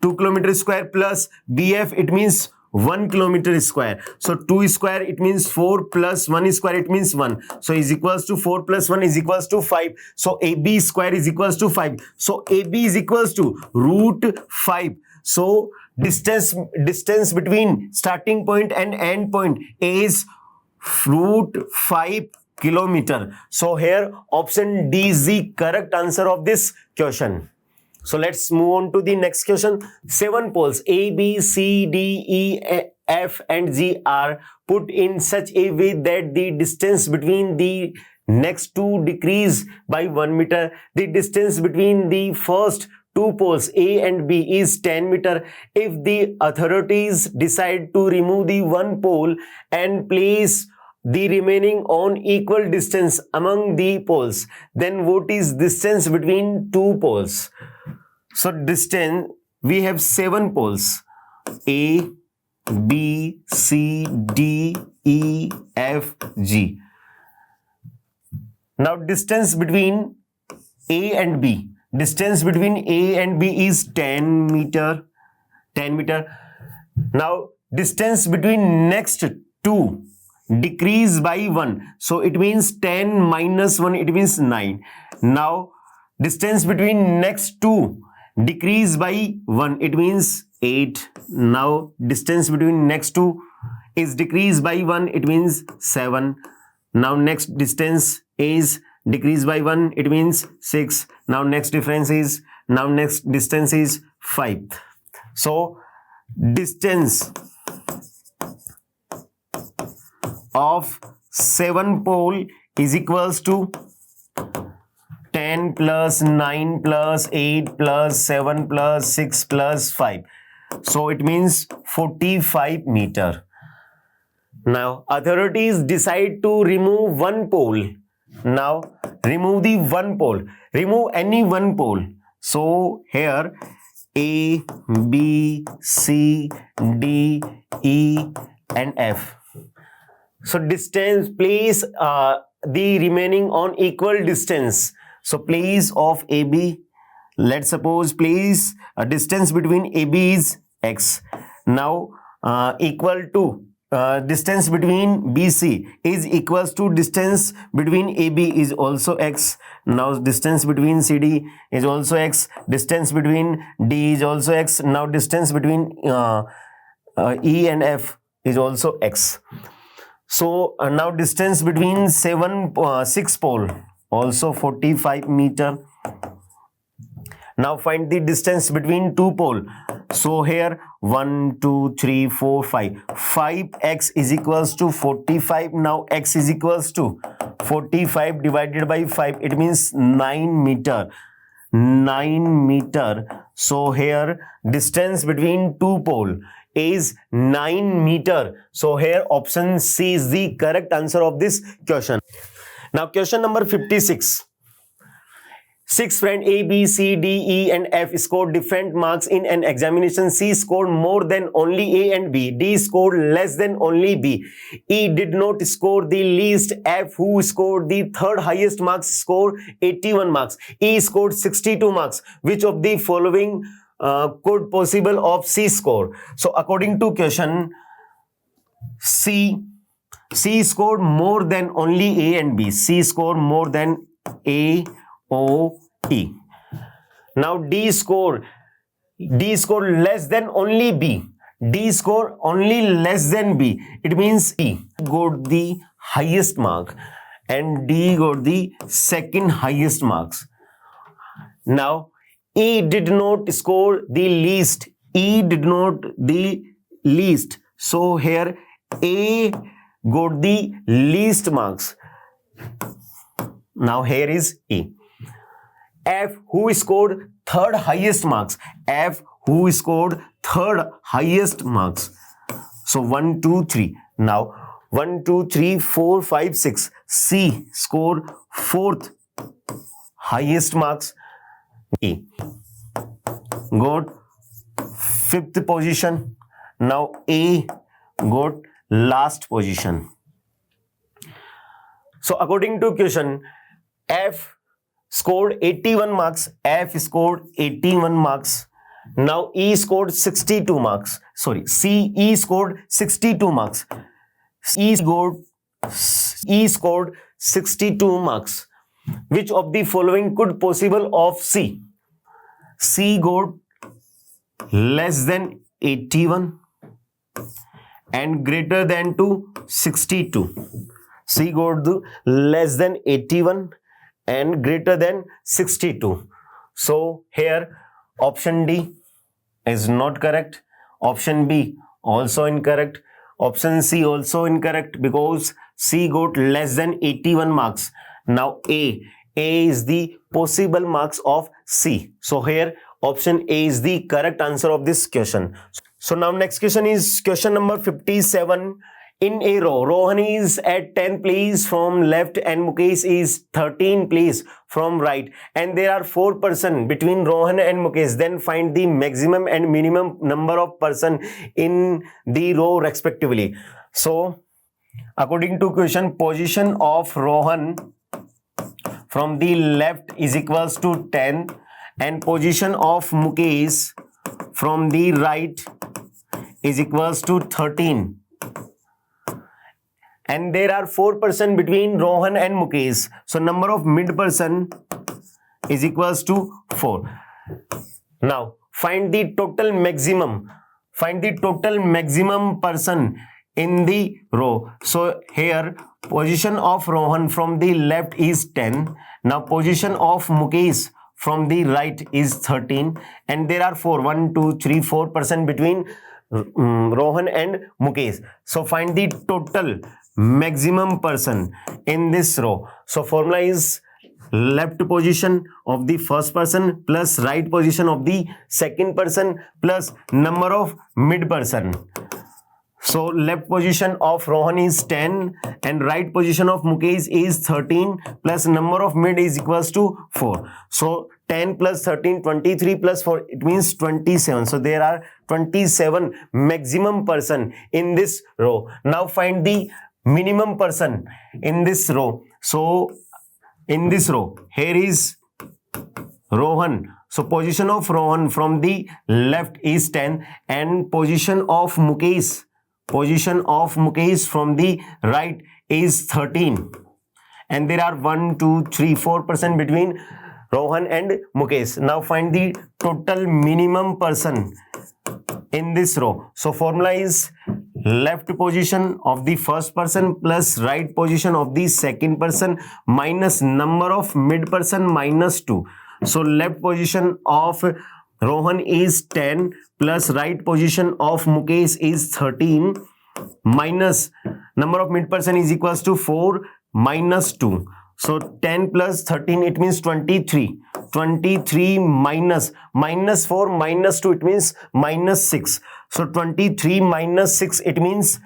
kilometer square, plus BF, it means 1 kilometer square. So 2 square, it means 4, plus 1 square, it means 1. So is equals to 4 plus 1 is equals to 5. So AB square is equals to 5. So AB is equals to root 5. So distance between starting point and end point is root 5 kilometer. So here option D is the correct answer of this question. So let's move on to the next question. 7 poles A, B, C, D, E, F and G are put in such a way that the distance between the next two decrease by 1 meter. The distance between the first two poles A and B is 10 meter. If the authorities decide to remove the one pole and place the remaining on equal distance among the poles, then what is distance between two poles? So distance, we have 7 poles A, B, C, D, E, F, G. Now distance between A and B, is 10 meter. Now distance between next two decrease by 1. So it means 10 minus 1, it means 9. Now distance between next two decrease by 1, it means 8. Now distance between next two is decreased by 1, it means 7. Now next distance is decreased by 1, it means 6. Now next distance is 5. So distance of 7 pole is equals to 10 plus 9 plus 8 plus 7 plus 6 plus 5. So it means 45 meter. Now authorities decide to remove one pole. Now remove the one pole. Remove any one pole. So here A, B, C, D, E and F. So distance, place the remaining on equal distance. So place of AB, let's suppose place a distance between AB is X. Now equal to distance between BC is equals to distance between AB is also X. Now distance between CD is also X. Distance between D is also X. Now distance between E and F is also X. So now distance between 6 pole also 45 meter. Now find the distance between 2 pole. So here 1, 2, 3, 4, 5. 5x is equals to 45. Now x is equals to 45 divided by 5. It means 9 meter. 9 meter. So here distance between 2 pole is 9 meter. So here option C is the correct answer of this question. Now question number 56. 6 friends A, B, C, D, E and F scored different marks in an examination. C scored more than only A and B. D scored less than only B. E did not score the least. F, who scored the third highest marks, scored 81 marks. E scored 62 marks. Which of the following could possible of C score? So according to question, C scored more than only A and B. C scored more than A, O, E. Now D scored less than only B. D scored only less than B. It means E got the highest mark and D got the second highest marks. Now E did not score the least. E did not the least. So here A got the least marks. Now here is E. F, who scored third highest marks. F, who scored third highest marks. So 1, 2, 3. Now 1, 2, 3, 4, 5, 6. C scored fourth highest marks. E got fifth position. Now A got last position. So according to question, F scored 81 marks. F scored 81 marks. Now E scored 62 marks. Sorry, E scored 62 marks. E scored 62 marks. Which of the following could possible of C? C got less than 81 and greater than to 62. C got the less than 81 and greater than 62. So here option D is not correct. Option B also incorrect. Option C also incorrect because C got less than 81 marks. Now A is the possible marks of C. So here option A is the correct answer of this question. So now next question is question number 57. In a row, Rohan is at 10 place from left and Mukesh is 13 place from right, and there are 4 persons between Rohan and Mukesh. Then find the maximum and minimum number of persons in the row respectively. So according to question, position of Rohan from the left is equals to 10 and position of Mukesh from the right is equals to 13. And there are 4 persons between Rohan and Mukesh. So number of mid person is equals to 4. Now find the total maximum. Find the total maximum person in the row. So here position of Rohan from the left is 10. Now position of Mukesh from the right is 13. And there are 1, 2, 3, 4 persons between Rohan and Mukesh. So find the total maximum person in this row. So formula is left position of the first person plus right position of the second person plus number of mid person. So left position of Rohan is 10 and right position of Mukesh is 13 plus number of mid is equals to 4. So 10 plus 13, 23 plus 4, it means 27. So there are 27 maximum person in this row. Now find the minimum person in this row. So in this row, here is Rohan. So position of Rohan from the left is 10 and position of Mukesh position of Mukesh from the right is 13, and there are 1, 2, 3, 4% between Rohan and Mukesh. Now find the total minimum person in this row. So formula is left position of the first person plus right position of the second person minus number of mid person minus 2. So left position of Rohan is 10 plus right position of Mukesh is 13 minus number of mid person is equals to 4 minus 2. So 10 plus 13, it means 23. 23 minus 4 minus 2, it means minus 6. So 23 minus 6, it means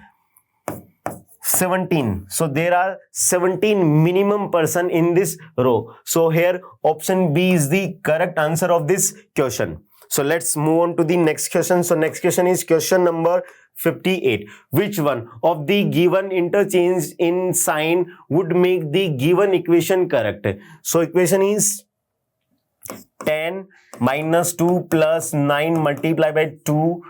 17. So there are 17 minimum person in this row. So here option B is the correct answer of this question. So let's move on to the next question. So next question is question number 58. Which one of the given interchange in sign would make the given equation correct? So equation is 10 minus 2 plus 9 multiplied by 2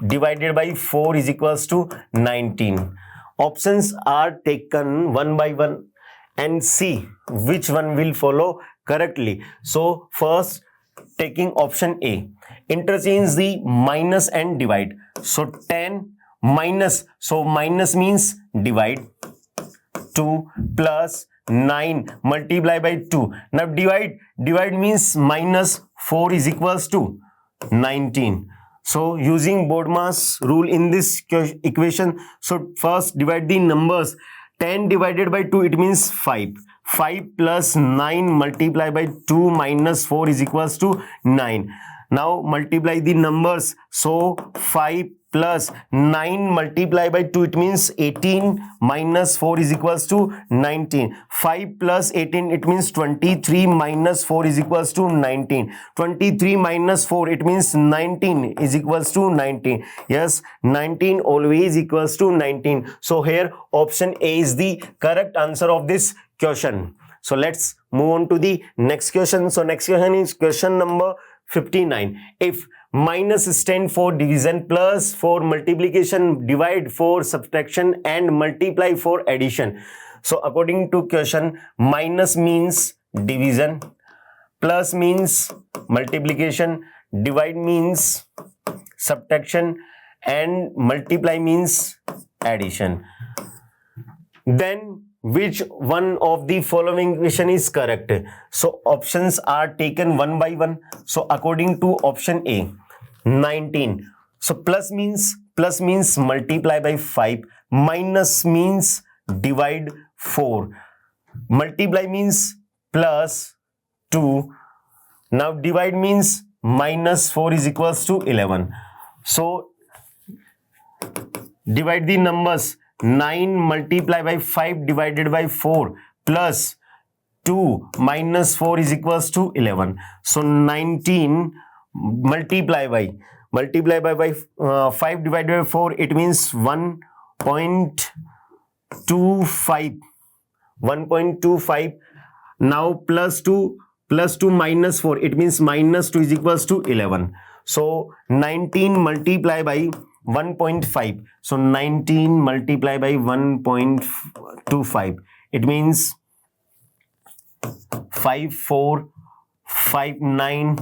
divided by 4 is equals to 19. Options are taken one by one and see which one will follow correctly. So first, taking option A, interchange the minus and divide. So 10 minus, so minus means divide, 2 plus 9 multiply by 2. Now divide means minus 4 is equals to 19. So using Bodmer's rule in this equation, so first divide the numbers. 10 divided by 2, it means 5. 5 plus 9 multiply by 2 minus 4 is equals to 9. Now multiply the numbers. So 5 plus 9 multiply by 2, it means 18 minus 4 is equals to 19. 5 plus 18, it means 23 minus 4 is equals to 19. 23 minus 4, it means 19 is equals to 19. Yes, 19 always equals to 19. So here option A is the correct answer of this question. So let's move on to the next question. So next question is question number 59. If minus stand for division, plus for multiplication, divide for subtraction, and multiply for addition. So according to question, minus means division, plus means multiplication, divide means subtraction, and multiply means addition. Then which one of the following equation is correct? So options are taken one by one. So according to option A, 19. So plus means multiply by 5, minus means divide 4, multiply means plus 2. Now divide means minus 4 is equals to 11. So divide the numbers. 9 multiply by 5 divided by 4 plus 2 minus 4 is equals to 11. So 19 multiply by 5 divided by 4, it means 1.25. 1.25. Now plus 2 minus 4, it means minus 2 is equals to 11. So 19 multiply by 1.5. So 19 multiply by 1.25. It means 5, 4, 5, 9,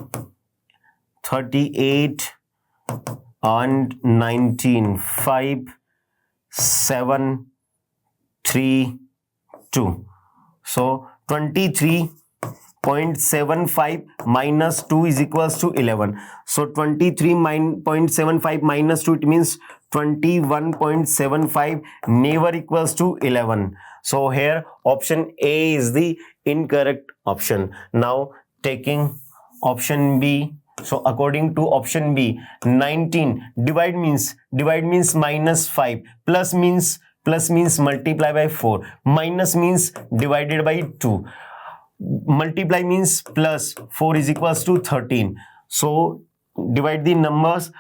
38 and 19. 5, 7, 3, 2. So 23.75 minus 2 is equals to 11. So 23.75 minus 2, it means 21.75, never equals to 11. So here option A is the incorrect option. Now taking option B. So according to option B, 19 divide means minus 5, plus means multiply by 4, minus means divided by 2, multiply means plus 4 is equals to 13. So divide the numbers.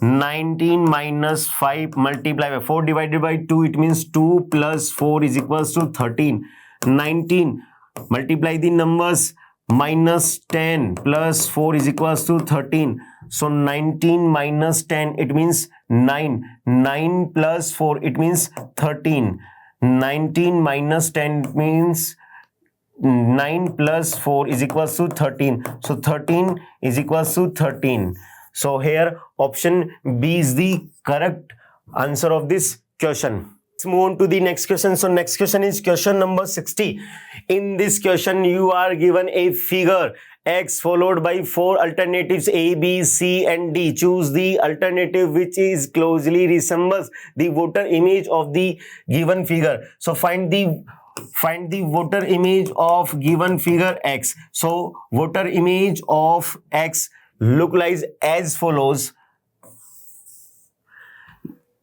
19 minus 5 multiply by 4 divided by 2, it means 2 plus 4 is equals to 13. 19 multiply the numbers. Minus 10 plus 4 is equals to 13. So 19 minus 10, it means 9. 9 plus 4, it means 13. 19 minus 10 means 9 plus 4 is equals to 13. So 13 is equals to 13. So here option B is the correct answer of this question. Let's move on to the next question. So next question is question number 60. In this question, you are given a figure X followed by 4 alternatives A, B, C and D. Choose the alternative which is closely resembles the voter image of the given figure. So find the voter image of given figure X. So voter image of X look like as follows.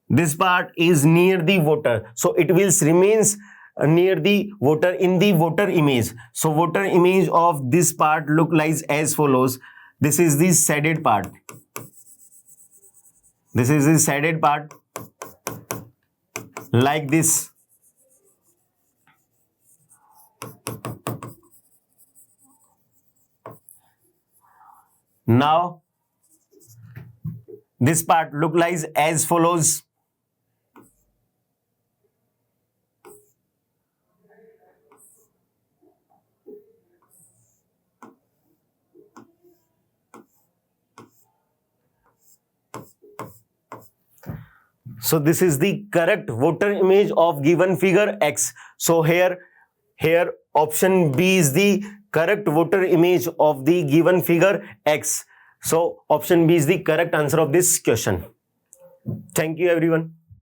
This part is near the voter, so it will remains near the voter in the voter image. So voter image of this part look like as follows. This is the shaded part. This is the shaded part like this. Now this part look like as follows. So this is the correct voter image of given figure X. So here option B is the correct voter image of the given figure X. So option B is the correct answer of this question. Thank you everyone.